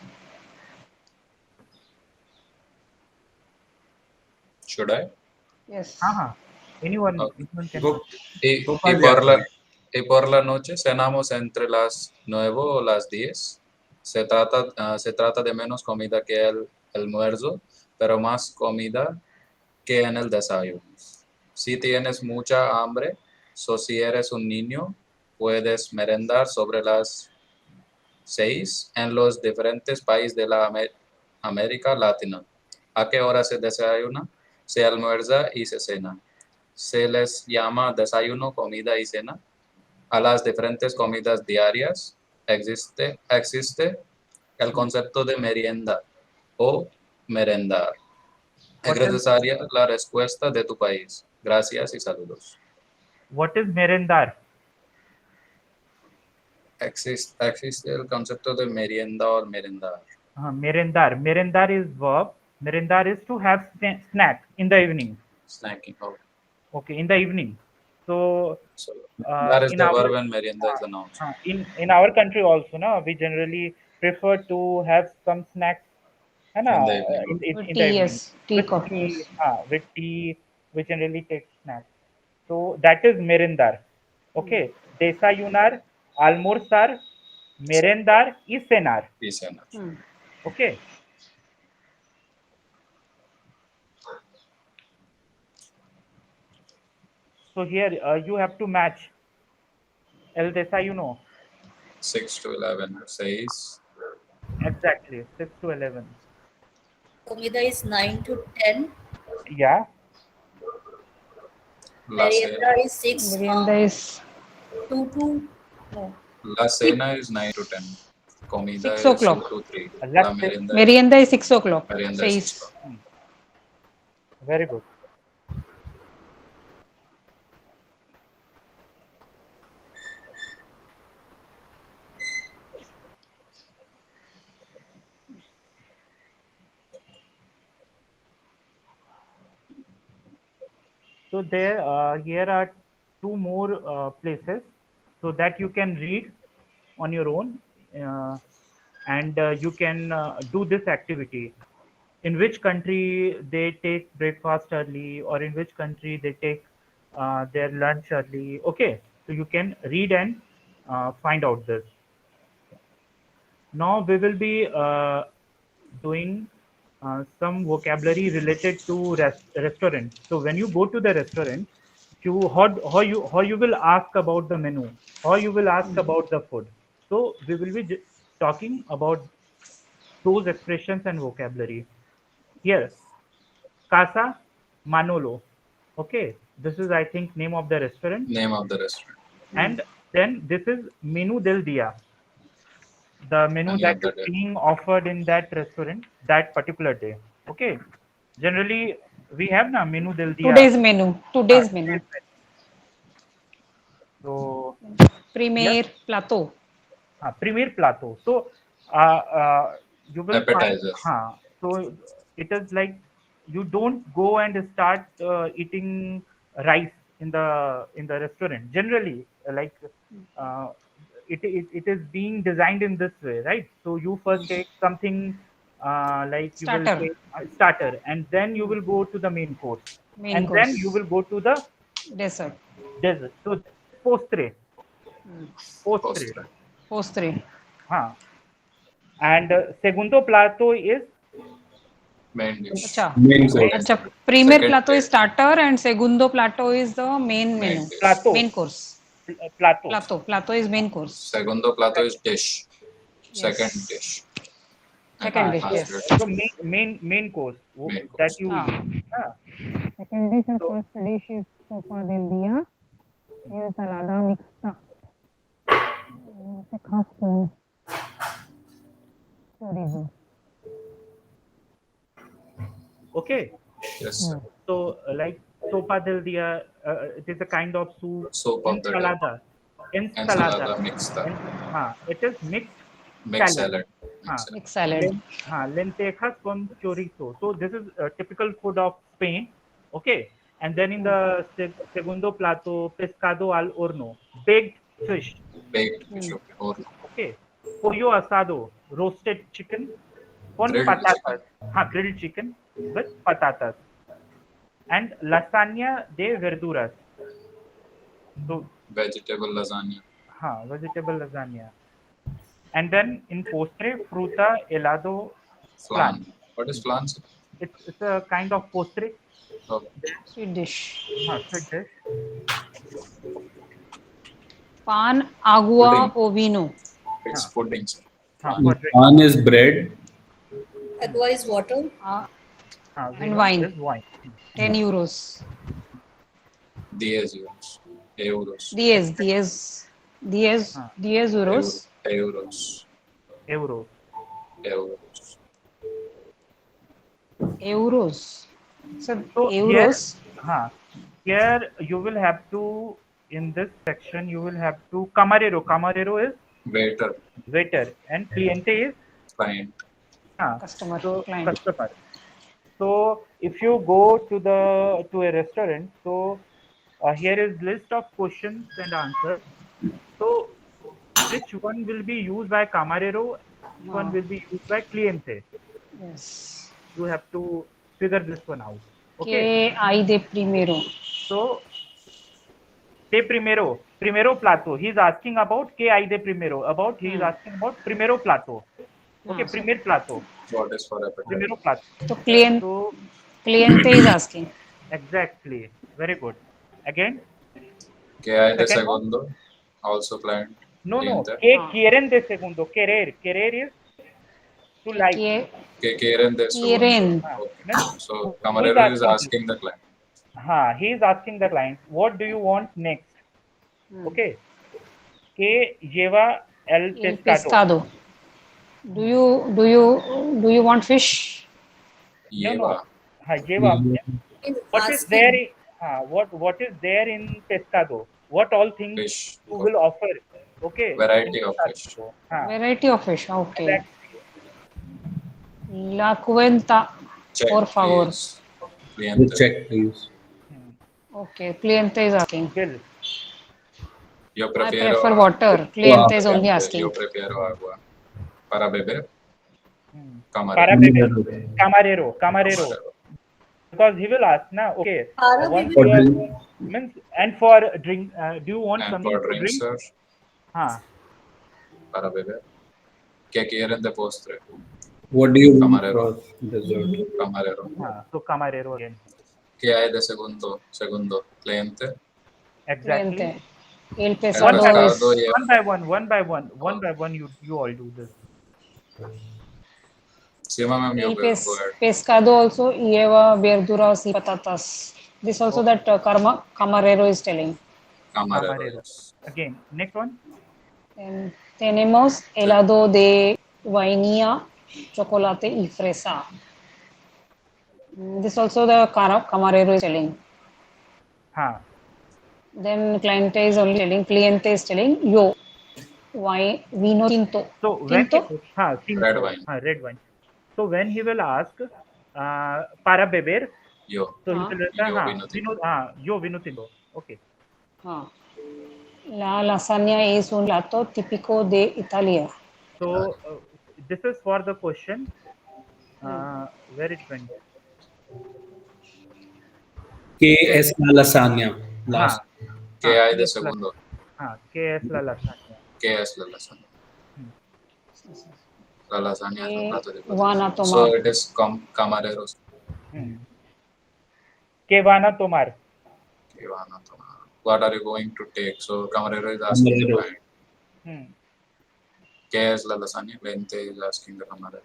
Should I? Yes. Anyone can Go, proceed. Y Gopal por la, Vyasa. y por la noche cenamos entre las 9 o las 10. Se trata de menos comida que el almuerzo, pero más comida que en el desayuno. Si tienes mucha hambre, si eres un niño, puedes merendar sobre las 6 en los diferentes países de la América Latina. ¿A qué hora se desayuna? Se almuerza y se cena. Se les llama desayuno, comida y cena. A las diferentes comidas diarias existe el concepto de merienda o merendar. What is Agradecería la respuesta de tu país. Gracias y saludos. what is merendar? Existe el concepto de merienda o merendar. Merendar. Merendar is verb. Merendar is to have snack in the evening. Snacking. Oh. Okay, in the evening. So So that is in the our verb and merienda is the noun. in our country also, no, we generally prefer to have some snacks, है ना, In the evening. Okay. With in the tea, evening yes. Tea, coffee, yes. with tea. We generally take snacks. So that is merendar. Okay, desayunar, almorzar, merendar y cenar. Y cenar. Okay. So here you have to match el desayuno. 6 to 11. 6. Exactly, 6 to 11. Comida is 9 to 10. Yeah. La Merienda cena. is 6 Merienda is 2 to no. La cena is 9 to 10. Comida 6 is 2 o'clock. to 3. La Let's say, merienda is Merienda is 6 o'clock. merienda is 6 Says. o'clock. very good. So there, here are two more places so that you can read on your own, and you can do this activity. In which country they take breakfast early, or in which country they take their lunch early. Okay, so you can read and find out this. Now we will be doing some vocabulary related to restaurant. So when you go to the restaurant, how you will ask about the menu, how you will ask about the food. So we will be talking about those expressions and vocabulary. Here, Casa Manolo. Okay, this is, I think, name of the restaurant. Name of the restaurant. And then this is Menu del Dia, the menu Menu that of is the day. being offered in that restaurant that particular day. Okay, generally we have na menu del dia. Today's menu. Ah, Today's menu. today's menu. So yeah, Primer plato. premier plato. So uh, uh, you will find, Appetizer. so it is like you don't go and start eating rice in the restaurant. Generally, like uh, it is being designed in this way, right? So you first take something like you will Starter. take a starter, and then you will go to the main course, Main and then you course. will go to the Dessert. dessert. So this is postre, postre. Postre. Postre. Huh. And segundo plato is Main dish. Acha. Main Second. course. Acha. Primer Second plato is dish. starter and segundo plato is the main Main menu. dish. plato. Main course. Plato. Plato. Plato is main course. Segundo plato is dish. Second Yes. dish. Second And dish. last Yes. dish. So main course Main that course. you Ah. eat. Ah. Second dish or So first dish is sopa del día, ensalada mixta, खास पून, chorizo. okay. Yes. So like sopa del dia, it is a kind of soup. Soup of the day. Ensalada. Ensalada mixta. It is mixed Mixed salad. salad. हाँ, Mixed Mixed salad. lentejas con chorizo. So this is a typical food of Spain. Okay, and then in the segundo plato, pescado al horno, baked fish. baked fish. Okay. Or Okay, pollo asado, roasted chicken con grilled patatas. chicken. Grilled chicken with patatas. and lasagna de verduras. So, Vegetable lasagna. vegetable lasagna. And then in postre, fruta helado flan. Flan. What is flan, sir? It's a kind of postre, Oh, Sweet dish. sweet dish. Pan agua pudding. ovino. It's Huh, pudding, sir. for drink. One is bread. Aqua is water. And Vino wine. is wine. 10 euros. 10 euros. Euros. 10, 10, 10, Huh, 10 euros. Euros. euros. Euros. Euros. So, So euros. here you will have to, in this section you will have to camarero. Camarero is Waiter. waiter and cliente is Client. Customer, so client. customer. So if you go to a restaurant, so here is list of questions and answers. So which one will be used by camarero? Which one will be used by cliente? Yes. You have to figure this one out. Okay. Que hay de primero? So de primero, primero plato. He is asking about que hay de primero. About he is asking about primero plato. Okay, So, primer plato. What is for Primero appetizer? plato. so client, So cliente is asking. exactly. Very good. Again, Que hay de second one. segundo? Also client. No, Cliente. que quieren de segundo. Querer. Querer is to like. Que Que quieren de segundo. quieren. Okay. Means So, who is camarero is asking this? asking the client. He is asking the client, what do you want next? Okay. Que lleva el El pescado. pescado. Do you want fish? No. Lleva. Is What is there? asking. What is there in pescado? What all things Fish. you will offer? Okay. Variety in of fish. pescado. Variety of fish. Okay. Exactly. La cuenta, Check, por favor. please. The Cliente. check, please. Okay. Cliente is asking. Bill. Yo I prefiero prefer water. Cliente is only Cliente, asking. yo prefiero agua. Para beber, Para camarero. beber. Camarero. Because he will ask, na, okay, Para once beber. you are, means, and for drink, do you want And something for to drinks, drink? sir, हाँ, para beber. ¿Qué quieren de postre? What do you want Camarero. for dessert? Camarero. so camarero again. ¿Qué hay de segundo? Segundo, cliente. Exactly. Cliente. El El pescado pescado is lleva. One by one, you all do this. Sí, ma'am, you el go ahead. pescado also lleva verduras y patatas. This also that camarero is telling. Camarero, Camarero. yes. Again, next one. And tenemos helado de vainilla, chocolate y fresa. This also the camarero is telling. हाँ, Then cliente is only telling. Cliente is telling yo vino tinto. so when Tinto? Red wine. red wine. So when he will ask, para beber, Yo. so he will say, Yo vino tinto. yo vino tinto. Okay. La lasagna es un plato típico de Italia. So this is for the question. Where it went? ¿Qué es la lasagna? Last. ¿Qué hay de segundo? ¿Qué es la lasagna? ¿Qué es la lasagna? La lasagna es un plato de Van a tomar. So it is camareros. ¿Qué van a tomar? ¿Qué van a tomar? What are you going to take? So camarero is asking the client. ¿Qué es la lasagna? Cliente is asking the camarero.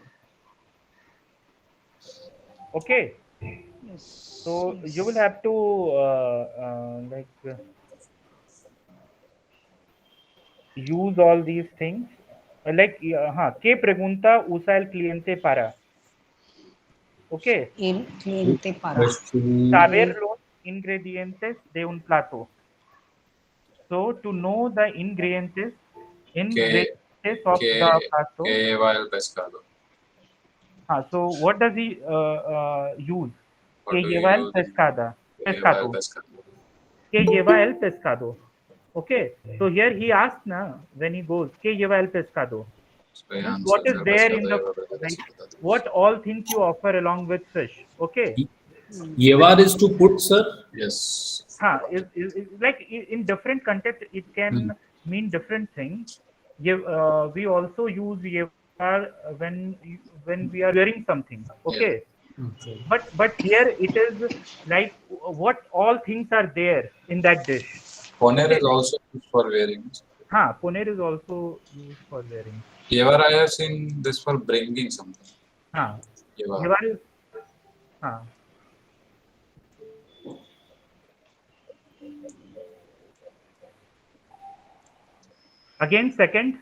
Okay. So you will have to use all these things. ¿Qué pregunta usa el cliente para? Okay. El cliente para. Saber los ingredientes de un plato. So to know the ingredientes of the plato. ¿Qué lleva el pescado? So what does he use? ¿Qué lleva el pescado? ¿Qué lleva el pescado? Okay. So here he asks when he goes, ¿qué lleva el pescado? What is there in the what all things you offer along with fish? Okay. Yevar is to put, sir. Yes. Is like in different context it can mean different things. We also use yevar when we are wearing something. Yeah. Okay, Okay. but here it is like what all things are there in that dish. Poner Okay, is also used for wearing. poner is also used for wearing. Ever I have seen this for bringing something. Ha, Ever. yevar is ha. Again, second,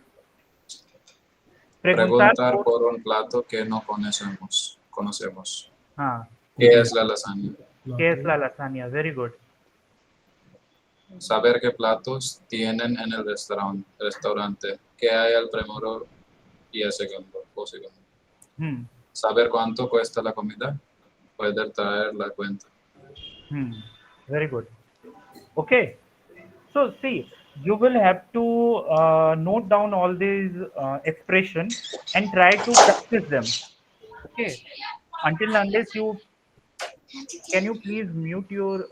preguntar Preguntar por por un plato que no conocemos. ha. ¿Qué es la lasaña? ¿Qué es la lasagna? Very good. Saber qué platos tienen en el restaurante. ¿Qué hay al primero y el segundo? O segundo. Hmm. Saber cuánto cuesta la comida. Poder traer la cuenta. Very good. Okay. So see, you will have to note down all these expression and try to practice them. Okay. Until unless you can you please mute your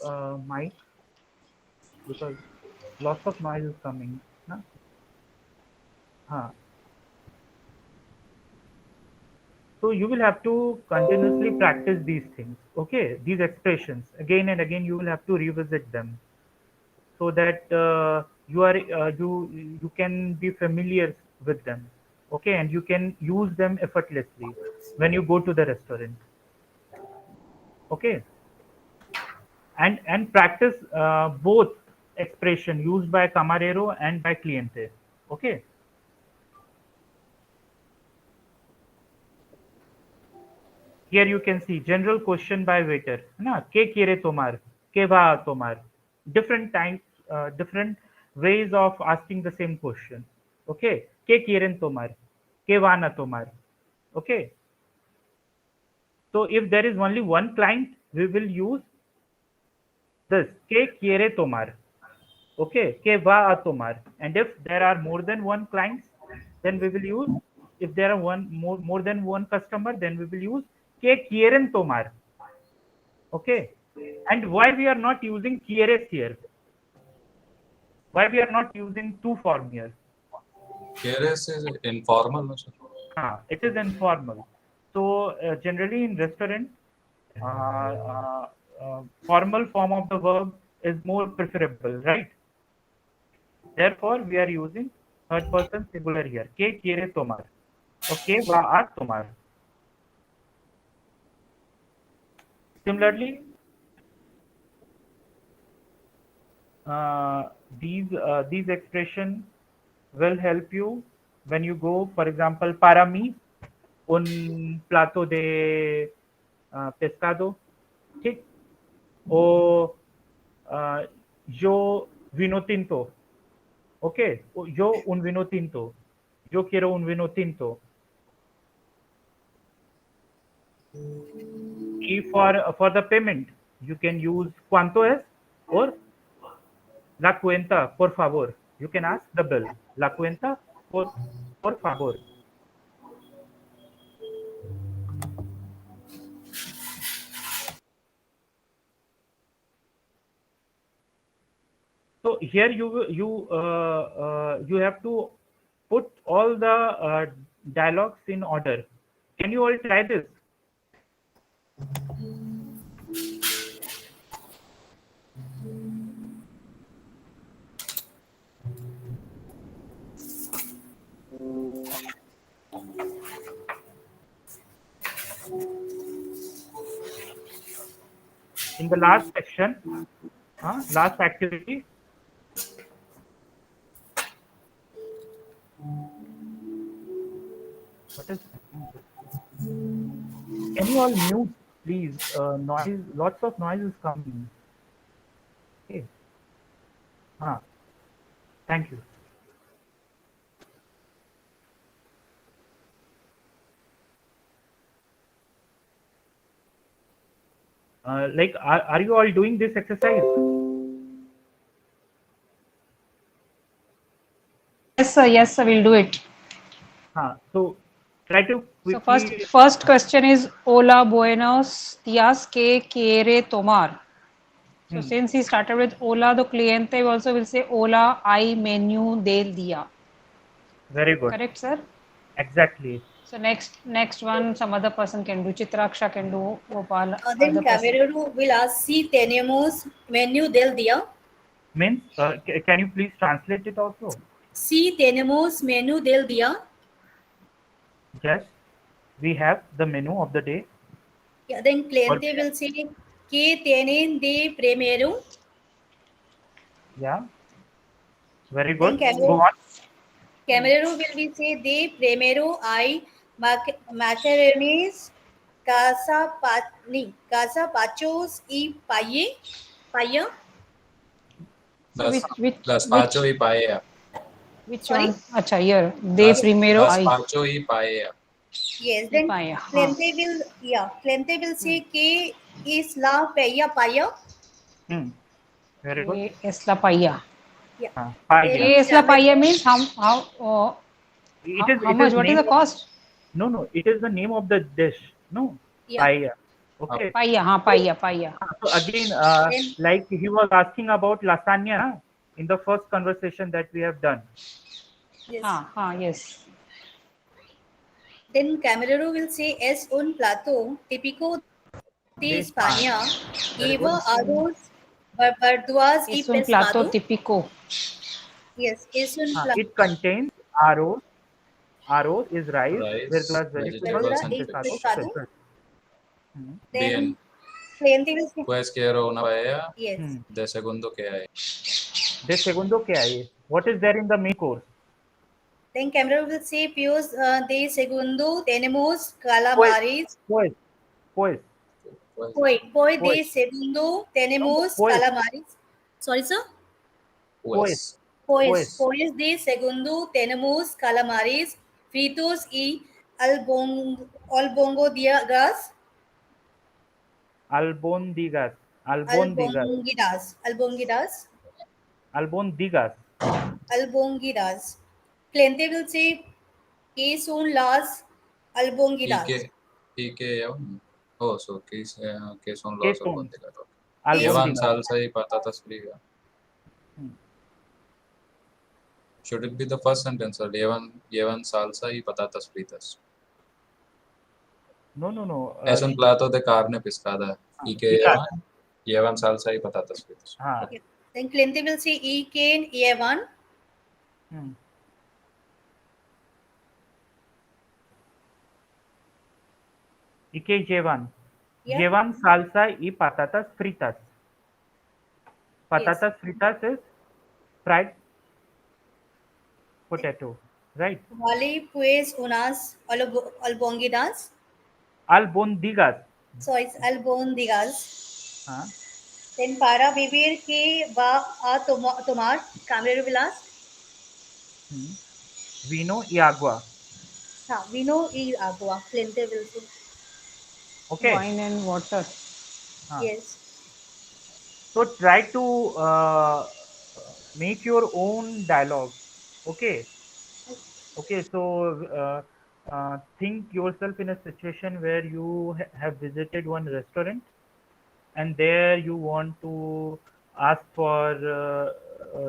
mic because lots of noise is coming. Huh? Huh. So you will have to continuously practice these things. Okay, these expressions again and again. You will have to revisit them so that you can be familiar with them. Okay, and you can use them effortlessly when you go to the restaurant. Okay, and practice both expression used by camarero and by cliente. Okay. Here you can see general question by waiter. Na, ¿qué quiere tomar? ¿Qué va a tomar? Different types, different ways of asking the same question. Okay. ¿Qué quieren tomar? ¿Qué van a tomar? Okay. So if there is only one client, we will use this. ¿Qué quiere tomar? Okay. ¿Qué va a tomar? And if there are more than one clients, then we will use. If there are more than one customer, then we will use ¿qué quieren tomar? Okay. And why we are not using quieres here? Why we are not using to form here? ¿Quieres is informal, no, sir? It is informal. So generally in restaurant, formal form of the verb is more preferable, right? Therefore, we are using third person singular here. ¿Qué quiere tomar? Okay, va a tomar. Similarly, these expression will help you when you go, for example, para mí, un plato de pescado, ¿sí? O yo vino tinto, okay? O yo un vino tinto, yo quiero un vino tinto. Y for the payment, you can use cuánto es or la cuenta, por favor. You can ask the bill. La cuenta, por favor. So here you have to put all the dialogues in order. Can you all try this? In the last section, last activity. What is happening? Can you all mute, please? Noise, lots of noise is coming. Okay. Thank you. Like, are you all doing this exercise? Yes, sir. Yes, sir. We'll do it. So Try to So first, quickly. first question is Hola, buenos días, ¿qué quiere tomar? So Hmm. since he started with Hola, the cliente also will say Hola, hay menú del día. Very good. Correct, sir? Exactly. So next one, some other person can do. Chitraksha can do. Gopal, Then other person. camarero will ask si tenemos menú del día. Means, can you please translate it also? Si tenemos menú del día. Yes, we have the menu of the day. Yeah, then Or cliente will say que tienen de primero. yeah, very Then good. Go on. camarero will be say de primero hay macarones, gazapachos y paella. So Las which Gazpacho y paella. which Sorry. one? Acha, here. De primero hay. Gazpacho y paella. Yes. Y Then paella. हाँ. cliente will say que is la paella. Hmm. Very good. ¿Qué es la paella? Yeah. Paella. ¿Qué Then es la paella means It is. how It is much? What is name the of. cost? No. It is the name of the dish. No. yeah. Paella. Okay. Paella, हाँ paella, paella. So again, Then like he was asking about lasagna na, in the first conversation that we have done. yes. Yes. Then camarero will say es un plato típico de De Spain. España. Very good. Lleva arroz, verduras y Es un plato pescado. típico. Yes, es un plato. It contains arroz. Arroz is rice, Rice, verduras, vegetables, vegetables Verdura and and y pescado, fish. pescado. fish. Hmm. Then Bien, cliente will say pues quiero una paella. yes. Hmm. De segundo que hay. De segundo que hay. What is there in the main course? Then camarero will say pues de segundo tenemos Pues. calamares. Pues. Pues. Pues, Poi Pues. de segundo No, tenemos pues. calamares. Sorry, sir. Pues. pues, Pues. Pues de segundo tenemos calamares fritos y albondigas. Albondigas. Albondigas. Albondigas. Albondigas. Albondigas. Cliente will say, ¿qué son las y albondigas? que, oh, so, que son ¿Qué los son? albóndigas. ¿Qué son? Llevan Albondigas. salsa y patatas fritas. Hmm. Should it be the first sentence or llevan salsa y patatas fritas? No. Es un plato de carne pescada y que Picada. llevan salsa y patatas fritas. Ah. Okay. Then cliente will say, ¿y quién llevan? Hmm. ¿Y qué llevan? Yeah. Llevan salsa y patatas fritas. Patatas fritas is fried potato, right? Vale, pues unas albondigas. Albondigas. So it's albondigas. Ah. Then para beber que va a tomar, camarero will ask. Hmm. Vino y agua. Vino y agua. Cliente will say. Okay. Wine and water. Yes. So try to make your own dialogue. Okay. Okay. So think yourself in a situation where you have visited one restaurant, and there you want to ask for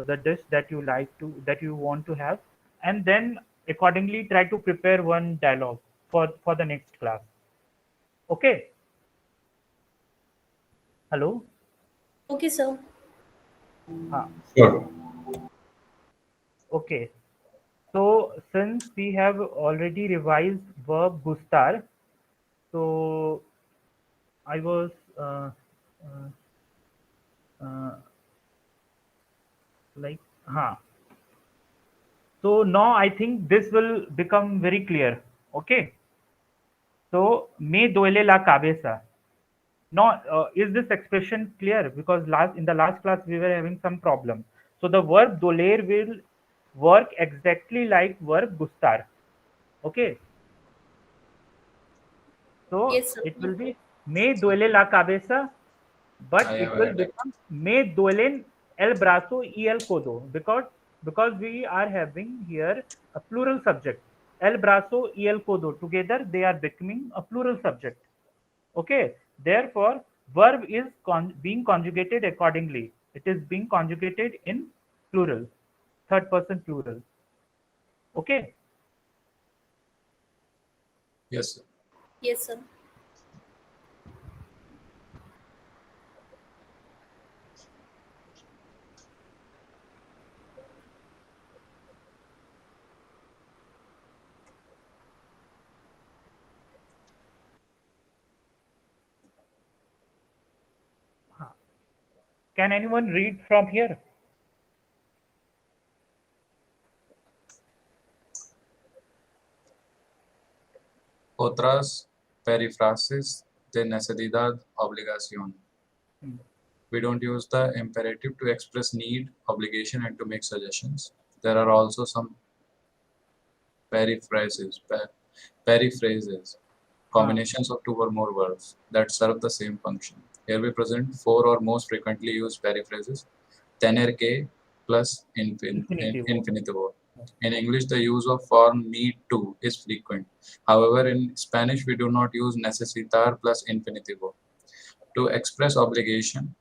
the dish that you want to have, and then accordingly try to prepare one dialogue for the next class. Okay. Hello. Okay, sir. Sure. Okay. So since we have already revised verb gustar, so I was uh, uh, like, so now I think this will become very clear. Okay. So me duele la cabeza. Now, is this expression clear? Because in the last class we were having some problem. So the verb doler will work exactly like verb gustar. Okay. So Yes, sir. it will be me duele la cabeza, but I it have a will headache. become me duelen el brazo y el codo, because we are having here a plural subject, el brazo y el codo. Together they are becoming a plural subject. Okay. Therefore, verb is being conjugated accordingly. It is being conjugated in plural, third person plural. Okay. Yes, sir. Yes, sir. Can anyone read from here? Otras perífrasis de necesidad, obligación. Hmm. We don't use the imperative to express need, obligation, and to make suggestions. There are also some periphrases, periphrases, combinations of two or more verbs that serve the same function. Here we present four or most frequently used periphrases: tener que plus Infinitivo. infinitivo. In English, the use of form need to is frequent. However, in Spanish, we do not use necesitar plus infinitivo. To express obligation,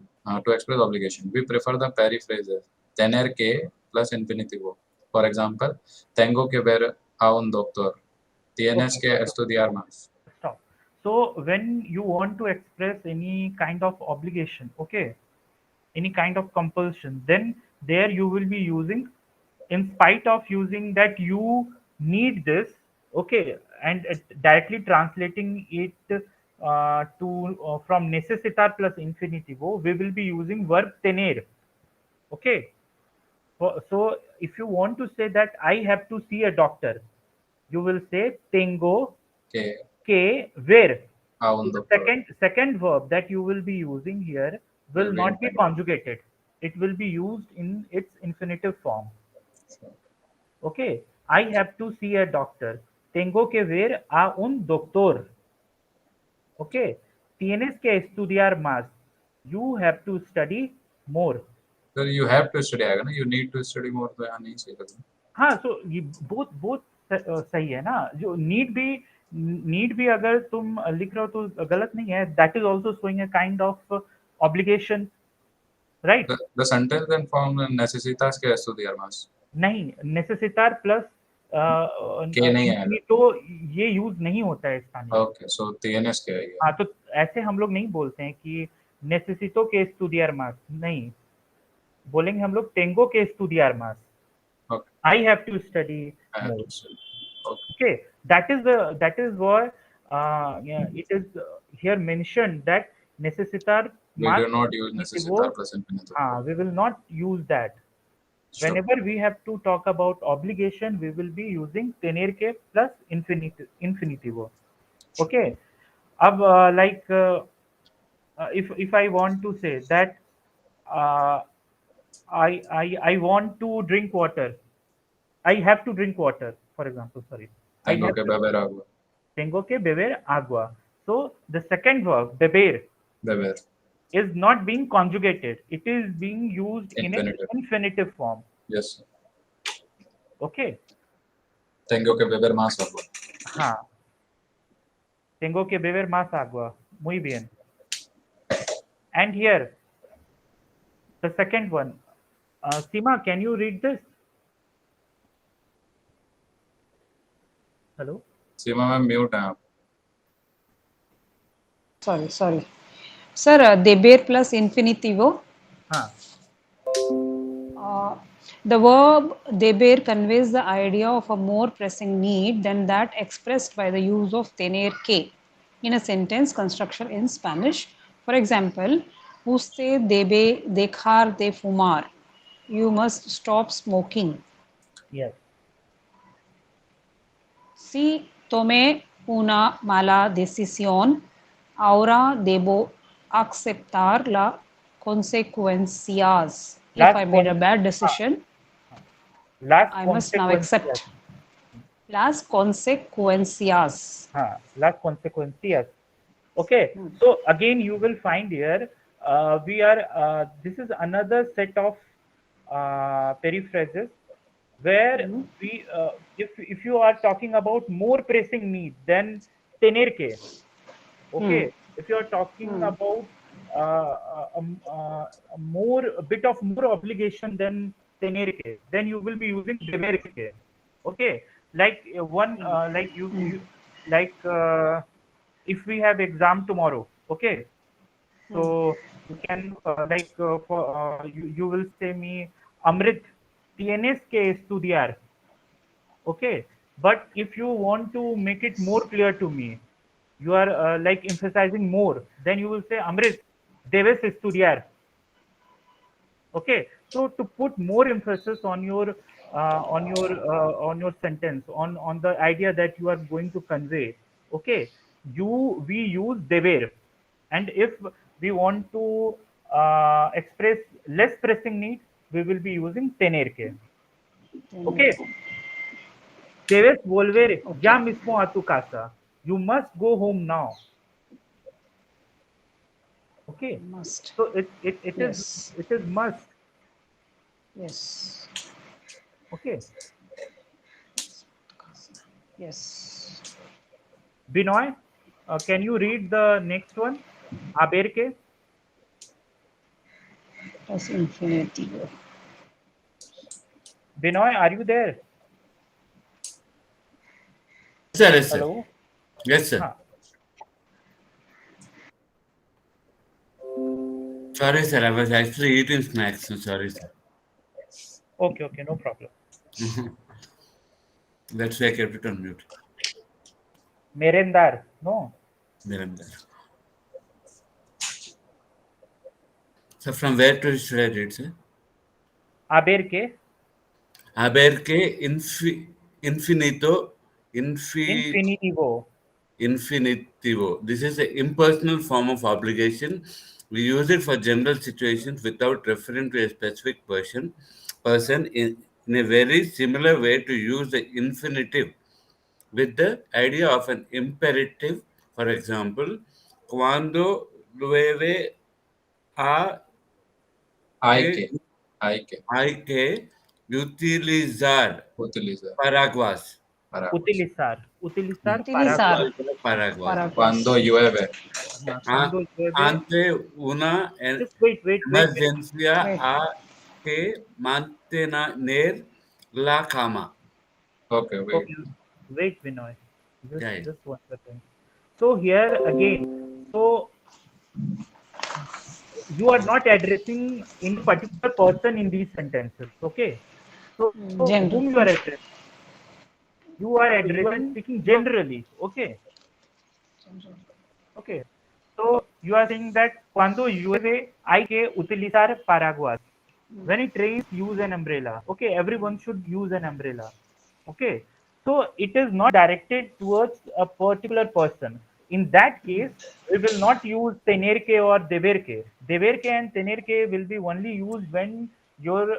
we prefer the periphrases tener que plus infinitivo. For example, tengo que ver a un doctor. Tienes Okay. que estudiar más. Stop. So when you want to express any kind of obligation, okay, any kind of compulsion, then there you will be using, in spite of using that you need this, okay, and directly translating it to from necesitar plus infinitivo, we will be using verb tener, okay. So if you want to say that I have to see a doctor, you will say tengo Que que ver. a So un the doctor. second verb that you will be using here will Will be not be infinitive. conjugated. It will be used in its infinitive form. Okay. I have to see a doctor. Tengo que ver a un doctor. Okay. Tienes que estudiar más. You have to study more. So you have to study आएगा ना, you need to study more तो यहाँ नहीं सही लगता. हाँ, so ये both सही है ना. जो need भी अगर तुम लिख रहे हो तो गलत नहीं है. That is also showing a kind of obligation, right? The sentence then form necesitas que estudiar más. नहीं, necesitar plus Que नहीं आएगा. infinito ये यूज नहीं होता है Spanish. Okay, so tienes que आएगा. हाँ, तो ऐसे हम लोग नहीं बोलते हैं कि necesito que estudiar más. नहीं, बोलेंगे हम लोग tengo que estudiar más. Okay. I have to study I have more. to study. Okay, that is why yeah, it is here mentioned that necesitar We más do not use necesitar infinitivo. plus infinitive. We will not use that. Sure. Whenever we have to talk about obligation, we will be using tener que plus infinitivo. Okay. Like if I want to say that uh, I want to drink water, I have to drink water. For example, sorry, I Tengo have que to. beber agua. Tengo que beber agua. So the second verb beber Beber. is not being conjugated. It is being used in its Infinitive. infinitive form. Yes. Okay. Tengo que beber más agua. हाँ. Tengo que beber más agua. Muy bien. And here, the second one. Seema, can you read this? Hello? Seema ma'am mute हैं आप. Sorry. Sir, deber plus infinitivo. हाँ. The verb deber conveys the idea of a more pressing need than that expressed by the use of tener que in a sentence construction in Spanish. For example, usted debe dejar de fumar. You must stop smoking. Yes. Si tomé una mala decisión, ahora debo aceptar las consecuencias. If I made a bad decision, Las I must now consecuencias. accept las consecuencias. Las consecuencias. Okay. So again, you will find here this is another set of periphrases where we if you are talking about more pressing need, then tener que. Okay, if you are talking about a bit of more obligation than tener que, then you will be using deber que. Okay, like like like if we have exam tomorrow. Okay, so you can you will say me, Amrit, tienes que estudiar. Okay, but if you want to make it more clear to me, you are like emphasizing more, then you will say, Amrit, debes estudiar. Okay, so to put more emphasis on your sentence, on the idea that you are going to convey. Okay, we use deber, and if we want to express less pressing needs, we will be using tener que. Okay, debes volver ya Okay. mismo a tu casa. You must go home now. Okay, Must. so it is Yes. must. Yes. Okay, Yes. Binoy, can you read the next one? Aberke. Plus infinitive. Binoy, are you there? Sir, yes, sir. Hello. Yes, sir. Huh. Sorry, sir. I was actually eating snacks. So sorry, sir. Okay, okay, no problem. That's why I kept it on mute. Merendar, no. Virender. So from where to should I read, sir? Aberke. Haber que infinito, Infinitivo. infinitivo. This is an impersonal form of obligation. We use it for general situations without referring to a specific person in a very similar way to use the infinitive with the idea of an imperative. For example, cuando llueve a Hay que que. Hay que. hay que utilizar Utilizar. paraguas. Paraguas. Utilizar. Utilizar Utilizar. paraguas. Paraguas. Cuando Paraguas. llueve. A- Cuando llueve. ante una Just wait. emergencia Wait. hay que mantener la cama. Okay, wait. Okay, wait, Binoy. Yeah, yeah. Just 1 second. So here again, so you are not addressing any particular person in these sentences. Okay, so General. whom you are addressing? You are addressing, speaking generally. Okay, okay. So you are saying that cuando llueve hay que utilizar paraguas. When it rains, use an umbrella. Okay, everyone should use an umbrella. Okay, so it is not directed towards a particular person. In that case, we will not use tener que or deber que. Deber que and tener que will be only used when your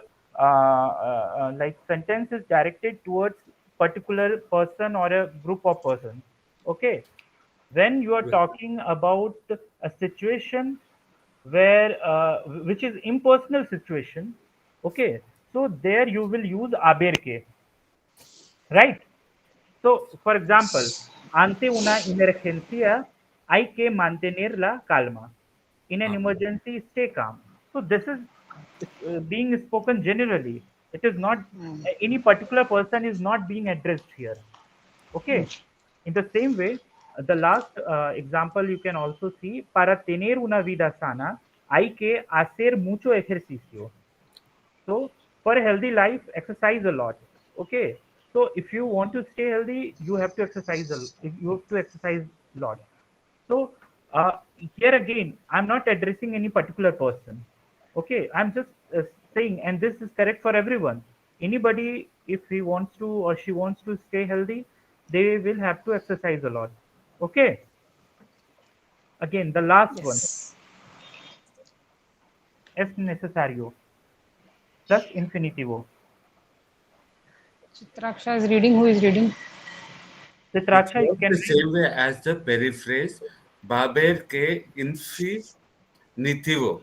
like sentence is directed towards particular person or a group of persons. Okay, when you are talking about a situation where which is impersonal situation. Okay, so there you will use aberke, right? So for example, ante una emergencia hay que mantener la calma. In an emergency, stay calm. So this is being spoken generally. It is not any particular person is not being addressed here. Okay. In the same way, the last example you can also see, para tener una vida sana, hay que hacer mucho ejercicio. So for a healthy life, exercise a lot. Okay. So if you want to stay healthy, you have to exercise you have to exercise a lot. So here again, I'm not addressing any particular person. Okay, I'm just saying, and this is correct for everyone. Anybody, if he wants to or she wants to stay healthy, they will have to exercise a lot. Okay. Again, the last one, Yes. es necesario plus infinitivo. Chitraksha is reading. Who is reading? It Citraksha, you works can the read. same way as the periphrase Baber que infinitivo.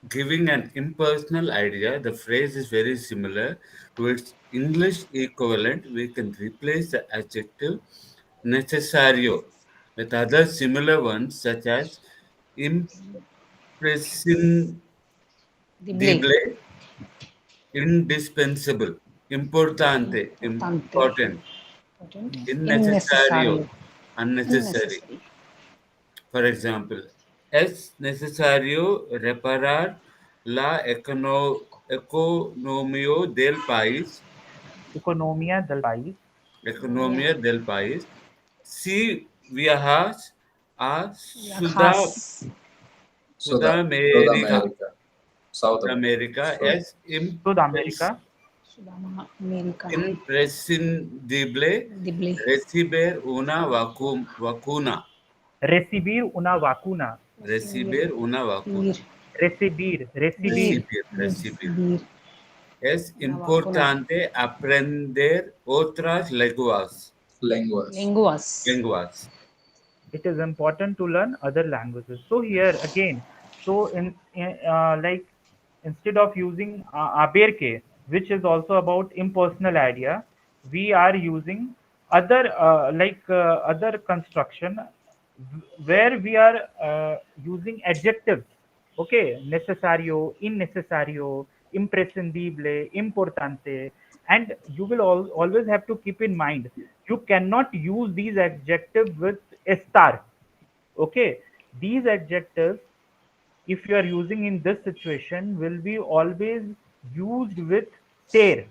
giving an impersonal idea. The phrase is very similar to its English equivalent. We can replace the adjective necesario with other similar ones such as imprescindible, Dible. indispensable, importante, Importante. important, Important. innecesario, Innecesario. unnecessary. Unnecessary. For example, es necesario reparar la economía del país, Economia del país. Economía. economía del país. Si viajas a Viajas. South Sudamérica, America, South America. Sudamérica Sorry. es Sudamérica. America. imprescindible Dible. recibir una vacuna. Recibir una vacuna. Recibir. Recibir una vacuna. Ir. Recibir. Recibir. Ir. Recibir, recibir. Recibir. Es Una vacuna. importante aprender otras lenguas. Lenguas. Lenguas. Lenguas. It is important to learn other languages. So here again, so like instead of using aberke, which is also about impersonal idea, we are using other other construction where we are using adjectives. Okay, necesario, innecesario, imprescindible, importante, and you will always have to keep in mind you cannot use these adjectives with a star. Okay, these adjectives, if you are using in this situation, will be always used with ter.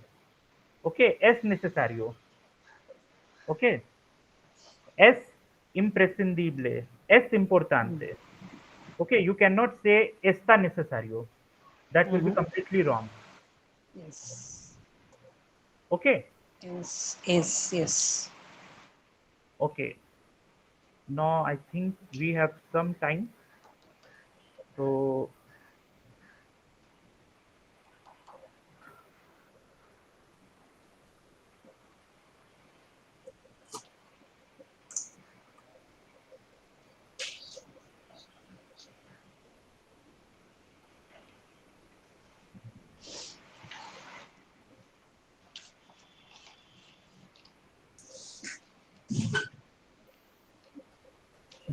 Okay, es necesario. Okay, es imprescindible, es importante. Okay, you cannot say está necesario. That will be completely wrong. Yes. Okay. Yes. Yes. Yes. Okay. Now I think we have some time. So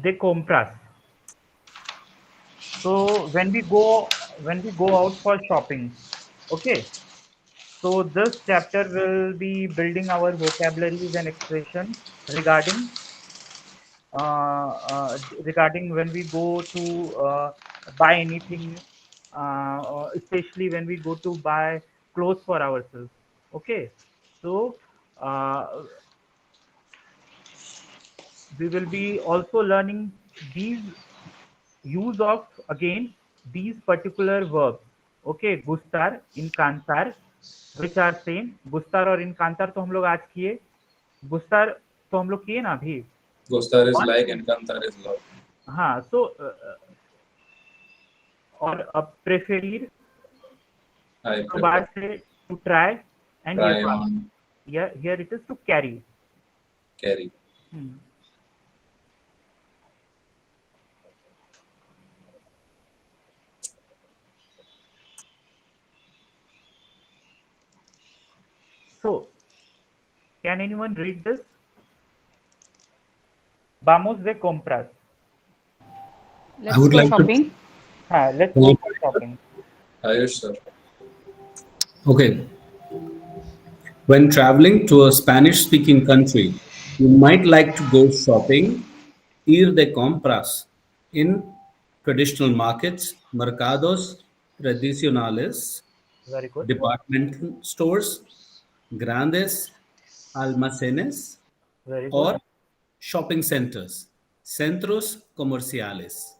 de compras. So when we go out for shopping, okay. So this chapter will be building our vocabularies and expressions regarding regarding when we go to buy anything, especially when we go to buy clothes for ourselves. Okay, so uh, we will be also learning these use of again these particular verbs. Okay, gustar, incantar, which are same. Gustar और incantar तो हम लोग आज किए. Gustar तो हम लोग किए ना अभी. Gustar is और like and Kantar is love. हाँ, so और अब preferir I तो बाद prefer. से to try and Try llevar. on, Here it is to carry. carry. Hmm. So, can anyone read this? Vamos de compras. I Let's would go like to. shopping. Let's go for shopping. Ayush sir. Okay. When traveling to a Spanish speaking country, you might like to go shopping, ir de compras, in traditional markets, mercados tradicionales, Very good. departmental stores, grandes almacenes, Very good. or shopping centers, centros comerciales.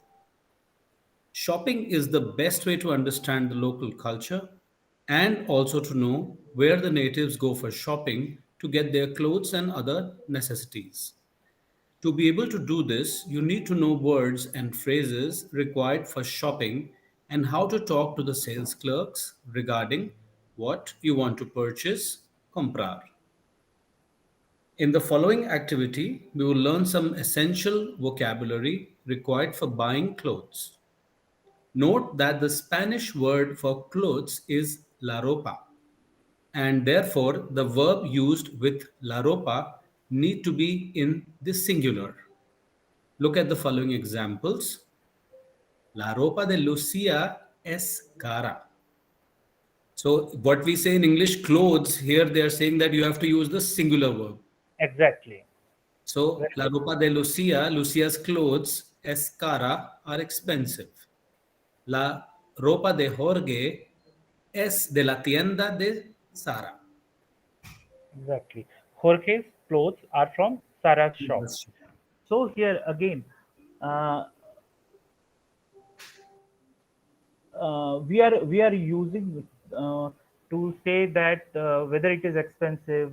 Shopping is the best way to understand the local culture and also to know where the natives go for shopping to get their clothes and other necessities. To be able to do this, you need to know words and phrases required for shopping and how to talk to the sales clerks regarding what you want to purchase, comprar. In the following activity, we will learn some essential vocabulary required for buying clothes. Note that the Spanish word for clothes is la ropa, and therefore the verb used with la ropa need to be in the singular. Look at the following examples. La ropa de Lucia es cara. So what we say in English, clothes, here they are saying that you have to use the singular verb. Exactly. So Very la good. ropa de Lucia, Lucia's clothes, es cara, are expensive. La ropa de Jorge es de la tienda de Sara. Exactly. Jorge's clothes are from Sarah's shop. So here again, uh, we are using to say that whether it is expensive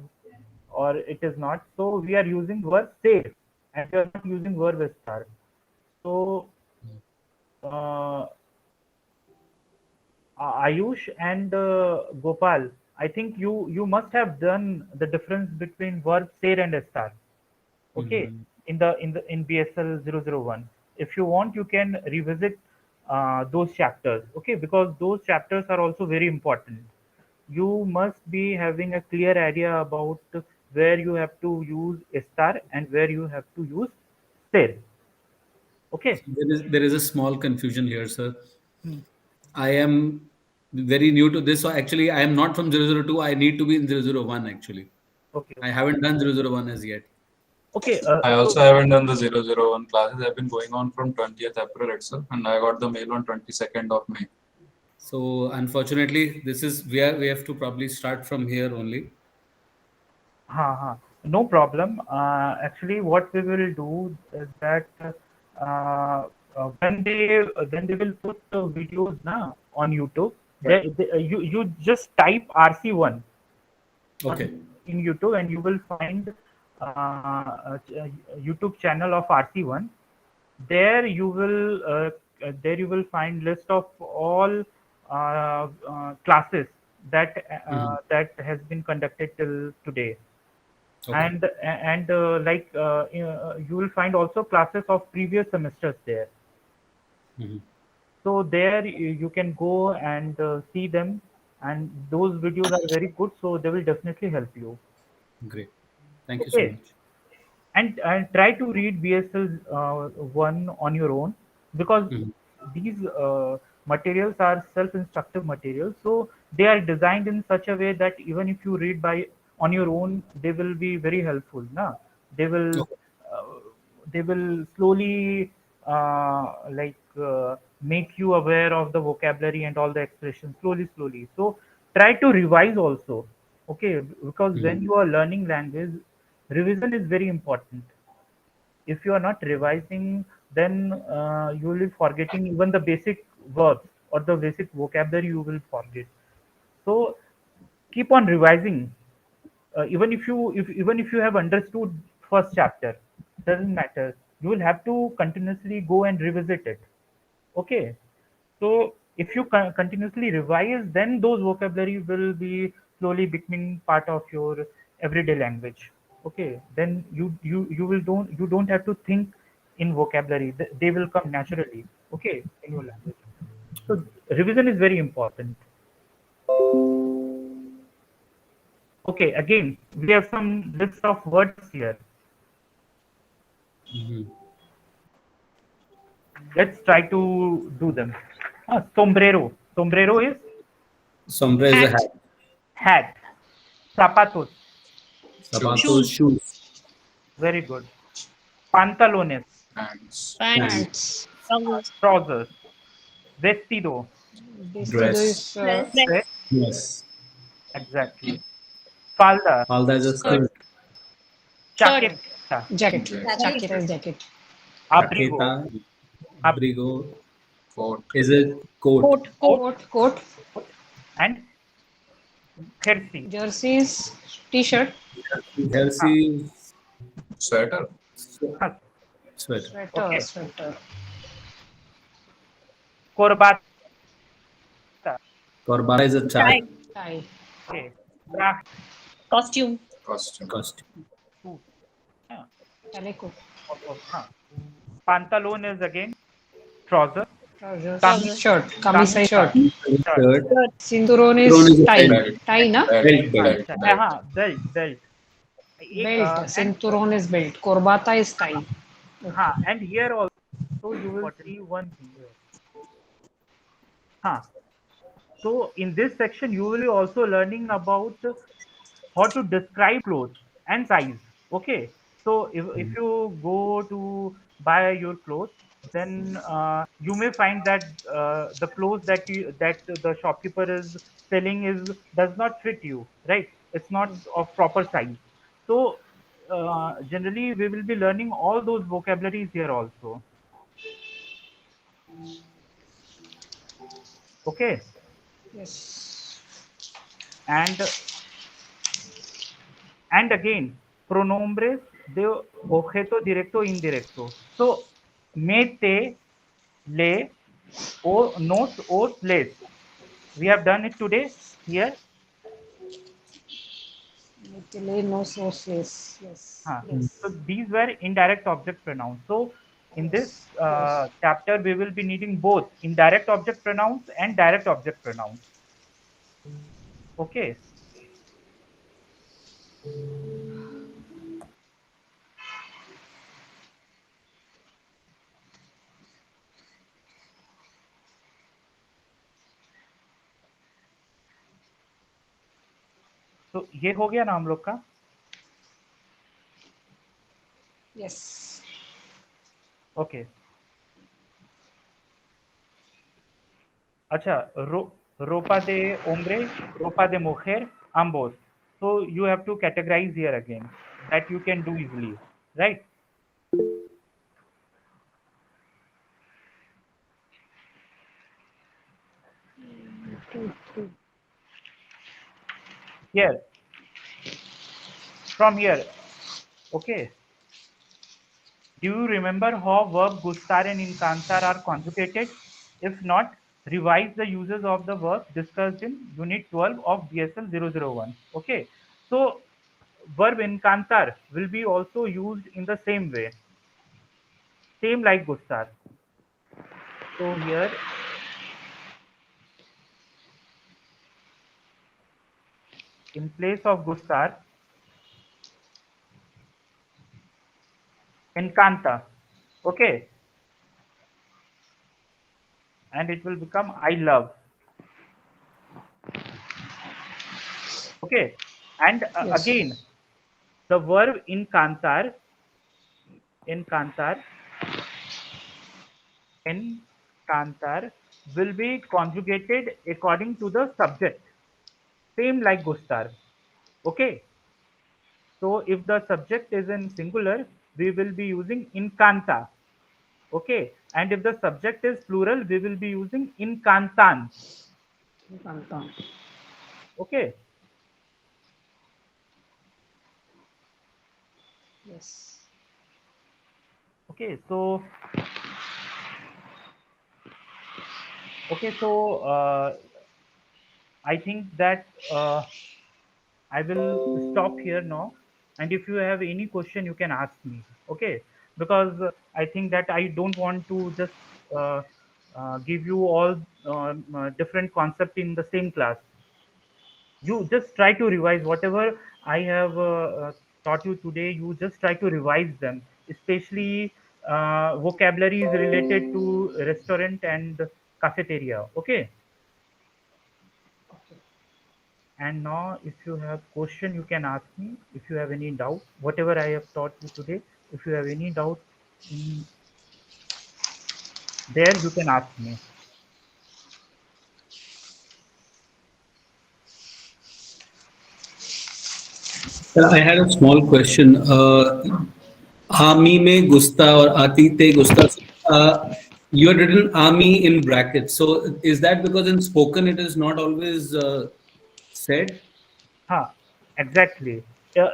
or it is not. So we are using verb say, and we are not using verb star. So uh, Ayush and Gopal, I think you must have done the difference between verb say and star. Okay, Mhm. in BSL-001. If you want, you can revisit those chapters. Okay, because those chapters are also very important. You must be having a clear idea about where you have to use star and where you have to use star. Okay. There is a small confusion here, sir. Hmm. I am very new to this. So actually, I am not from 002. I need to be in 001 actually. Okay. I Okay. haven't done 001 as yet. Okay. I So also haven't done the 001 classes. I've been going on from 20th April itself, and I got the mail on 22nd of May. So unfortunately, this is where we have to probably start from here only. No problem. Actually, what we will do is that when they will put videos na on YouTube, you just type RC1 Okay. in YouTube and you will find YouTube channel of RC1. There you will find list of all classes Mhm. that has been conducted till today, Okay. and you will find also classes of previous semesters there. Mhm. So there you can go and see them, and those videos are very good, so they will definitely help you. Great. Thank you so Okay. much. And try to read BSL 1 on your own, because Mhm. these materials are self-instructive materials. So they are designed in such a way that even if you read by on your own, they will be very helpful. Na? They will Okay. uh, they will slowly make you aware of the vocabulary and all the expressions slowly, slowly. So try to revise also. Okay, because when Mhm. you are learning language, revision is very important. If you are not revising, then you will be forgetting even the basic verbs or the basic vocabulary you will forget. So keep on revising. Even if you have understood first chapter, doesn't matter. You will have to continuously go and revisit it. Okay, so if you continuously revise, then those vocabulary will be slowly becoming part of your everyday language. Okay, then you don't have to think in vocabulary. They will come naturally. Okay, in your language. So revision is very important. Okay, again we have some list of words here. Mhm. Let's try to do them. Sombrero. Sombrero is Sombrero is a Hat. hat. hat. Zapatos. Zapatos, Shoes. shoes, Very good. Pantalones. Pants, Pants. pants, Pants, Trousers. Trousers. Vestido. Vestido dress, is Dress. Dress. dress. Exactly. Falda. Falda is a Skirt. skirt. Shirt. Chaqueta. jacket. jacket, Jacket. Jacket is jacket. Abrigo. Jaqueta, Ab- abrigo coat, is a coat. Coat. Coat. coat. Coat. And jersey. Jerseys, t-shirt, Ah, Jersey, sweater, ah, sweater. sweater, okay. sweater, Corbata. Corbata is a tie. Tie. tie, Okay. Traje. Costume. costume, Costume. Suit. Yeah. chaleco, Pantalon is again trouser. Shirt, kameez Kameez size shirt. shirt. Shirt. Cinturon is Drone is a tie. belt. belt, Tie, na? belt, Belt, हाँ belt. belt, अच्छा, belt. हाँ belt belt एक Belt. and Cinturon is belt. Corbata is tie. हाँ Okay. and here also you will see one here. हाँ, so in this section you will be also learning about how to describe clothes and size. Okay, so if you go to buy your clothes, then you may find that the clothes that the shopkeeper is selling is does not fit you, right? It's not of proper size. So generally we will be learning all those vocabularies here also. Okay, Yes. and again pronombres de objeto directo indirecto. So me, te, le, o, nos, os, les. We have done it today here. Delay, no source, yes. Yes. Huh. So Yes. these were indirect object pronouns. So in this Yes. Yes. chapter, we will be needing both indirect object pronouns and direct object pronouns. Okay. तो ये हो गया ना हम लोग का. Yes. Okay. अच्छा, ropa de hombre, ropa de mujer, ambos. So you have to categorize here again. That you can do easily, right? Here, from here. Okay. Do you remember how verb gustar and incantar are conjugated? If not, revise the uses of the verb discussed in Unit 12 of BSL-001. Okay. So verb incantar will be also used in the same way, same like gustar. So here, in place of gustar, encanta. Okay, and it will become I love. Okay, and Yes. again the verb incantar, encantar will be conjugated according to the subject, same like gustar. Okay, so if the subject is in singular, we will be using incanta. Okay, and if the subject is plural, we will be using incantan. Canton. Okay, Yes. okay, so I think that I will stop here now. And if you have any question, you can ask me. Okay, because I think that I don't want to just uh, give you all different concept in the same class. You just try to revise whatever I have taught you today. You just try to revise them, especially vocabularies related to restaurant and cafeteria. Okay. And now, if you have question, you can ask me. If you have any doubt, whatever I have taught you today, if you have any doubt in there, you can ask me. I had a small question. Ami me gusta or ati te gusta. You had written Ami in brackets. So is that because in spoken it is not always said? Huh, exactly.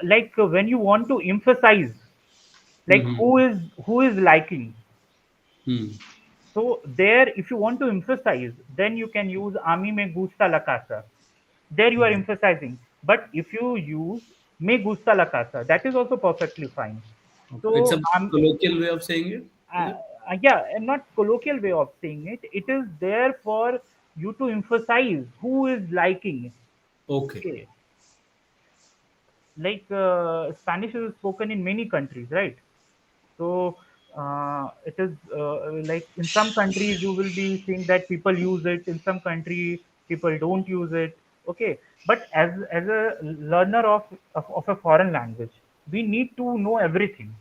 Like when you want to emphasize, like Mm-hmm. who is liking. Hmm. So there, if you want to emphasize, then you can use "A mí me gusta la casa." There you are emphasizing. But if you use "me gusta la casa," that is also perfectly fine. Okay. It's So a colloquial way of saying it, is it? yeah, and not colloquial way of saying it. It is there for you to emphasize who is liking. Okay. Okay, like Spanish is spoken in many countries, right? So it is like in some countries you will be seeing that people use it. In some country people don't use it. Okay, but as a learner of a foreign language, we need to know everything.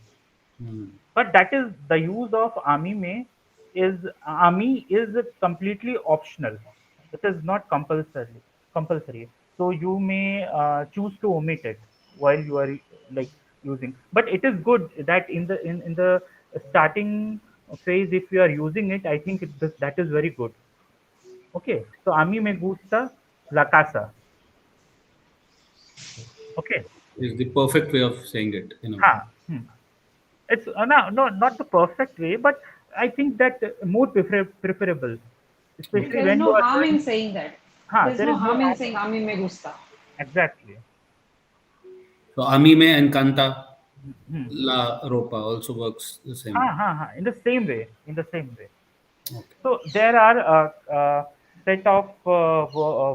Hmm. But that is the use of ami may is ami is completely optional. It is not compulsory. So you may choose to omit it while you are like using. But it is good that in the starting phase, if you are using it, I think that is very good. Okay, so a mí me gusta la casa. Okay, Is the perfect way of saying it in a way. ha. It's no, not the perfect way, but I think that more preferable, especially There is when you no are harm learning. in saying that. Ha, There is there no is no harm in harm. saying a mí me gusta. Exactly. So a mí me encanta Hmm. la ropa also works the Ha, same way. ha, ha. In the same way. In the same way. Okay. So there are a set of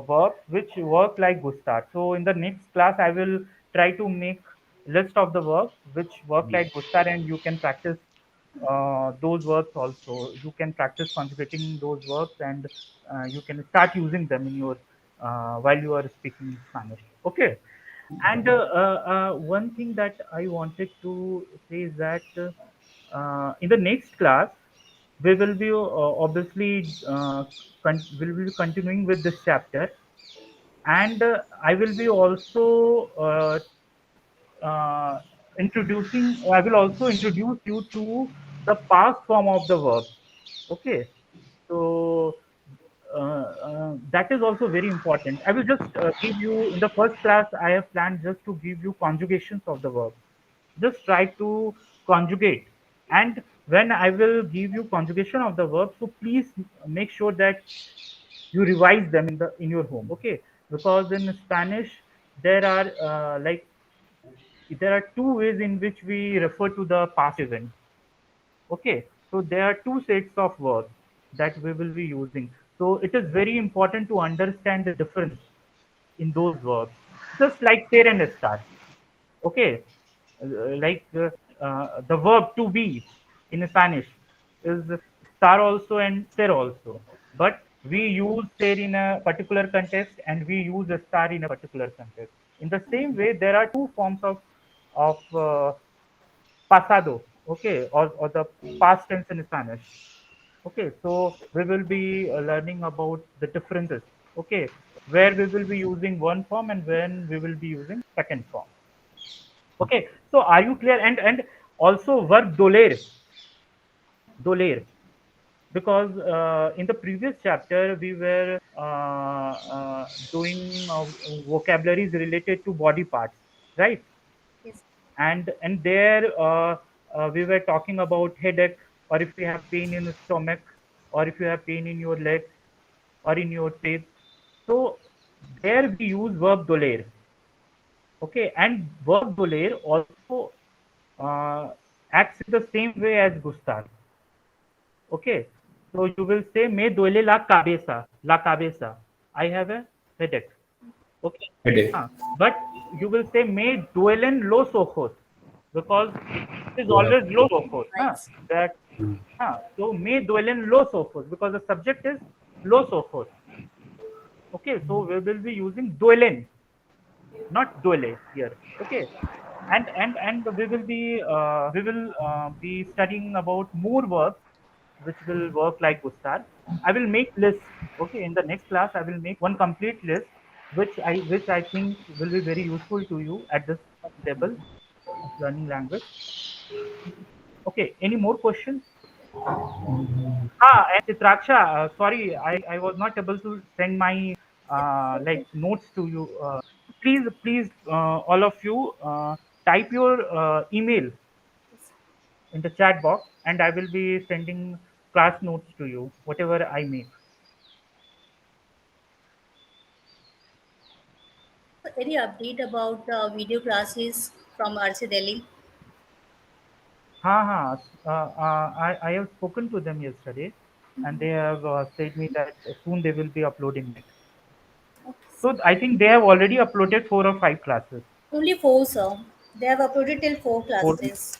verbs which work like gustar. So in the next class, I will try to make list of the verbs which work like gustar, and you can practice those verbs also. You can practice conjugating those verbs, and you can start using them in your while you are speaking Spanish. Okay. And one thing that I wanted to say is that in the next class, we will be obviously will be continuing with this chapter, and I will be also uh, introducing. I will also introduce you to the past form of the verb. Okay, so that is also very important. I will just give you in the first class. I have planned just to give you conjugations of the verb. Just try to conjugate, and when I will give you conjugation of the verb, so please make sure that you revise them in your home. Okay, because in Spanish there are there are two ways in which we refer to the past event. Okay, so there are two sets of verbs that we will be using. So it is very important to understand the difference in those verbs, just like ser and estar. Okay, the verb to be in Spanish is star also and ser also, but we use ser in a particular context and we use a star in a particular context. In the same way, there are two forms of pasado, okay, or the past tense in Spanish. Okay, so we will be learning about the differences. Okay, where we will be using one form and when we will be using second form. Okay, so are you clear? And also verb doler, because in the previous chapter we were doing vocabularies related to body parts, right? Yes. And there we were talking about headache, or if you have pain in the stomach, or if you have pain in your legs or in your teeth. So there we use verb doler. Okay, and verb doler also uh, acts in the same way as gustar. Okay, so you will say me duele la cabeza. I have a headache. Okay, Headache. but you will say me duelen los ojos, because it is You have always los ojos. Nice. That so me duelen los ojos because the subject is los ojos. Okay, so we will be using duelen, not duele here. Okay, and we will be studying about more verbs which will work like gustar. I will make list. Okay, in the next class I will make one complete list which I think will be very useful to you at this level of learning language. Okay, any more questions? And Chitraksha, sorry, I was not able to send my like notes to you. Please, all of you, type your email in the chat box, and I will be sending class notes to you, whatever I make. Any update about video classes from RC Delhi? I have spoken to them yesterday, and they have said me that soon they will be uploading it. So I think they have already uploaded 4 or 5 classes. Only four, sir. They have uploaded till four Four. classes.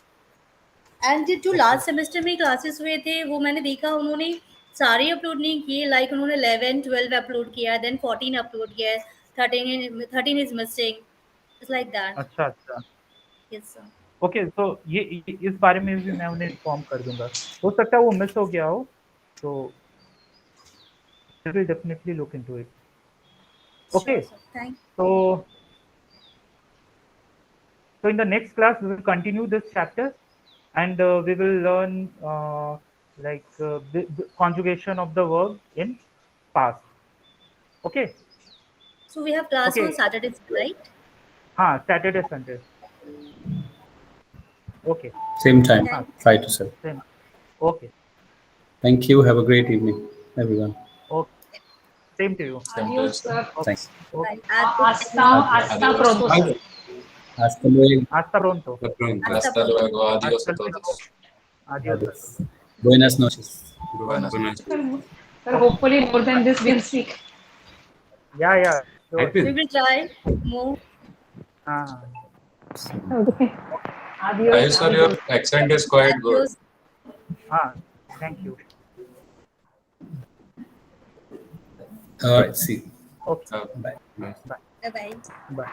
And जो Okay. Last semester में classes हुए थे वो मैंने देखा उन्होंने सारे upload नहीं किए लाइक उन्होंने 11 12 अपलोड किया देन 14 अपलोड किया 13 is missing it's like that अच्छा अच्छा। यस सर ओके, तो ये इस बारे में भी मैं उन्हें इन्फॉर्म कर दूंगा। हो सकता है वो मिस हो गया हो, तो will definitely look into it. Sure okay, sir thank so in the next class we will continue this chapter, and we will learn the conjugation of the verb in past. Okay. So we have class Okay. On Saturday right हाँ, Saturday Sunday. Okay. Same time, हाँ, thank 5 to 7. same. Okay. Thank you. Have a great evening, everyone. Okay. Same to you. Same to you, Adios, sir. sir. Okay. Thanks. Bye Okay. Hasta Adiós. pronto, sir. Hasta luego. Hasta pronto. Hasta luego. Adiós a Hasta luego. todos. Adiós. Adiós. Buenas noches. Buenas noches. Sir, hopefully more than this we'll speak. Yeah. Sure. We will try more हाँ. Okay. Adios. Ayush sir, your accent is quite good. Adios हाँ. Thank you. All right. See you. Okay. Bye. Bye. Bye bye Bye.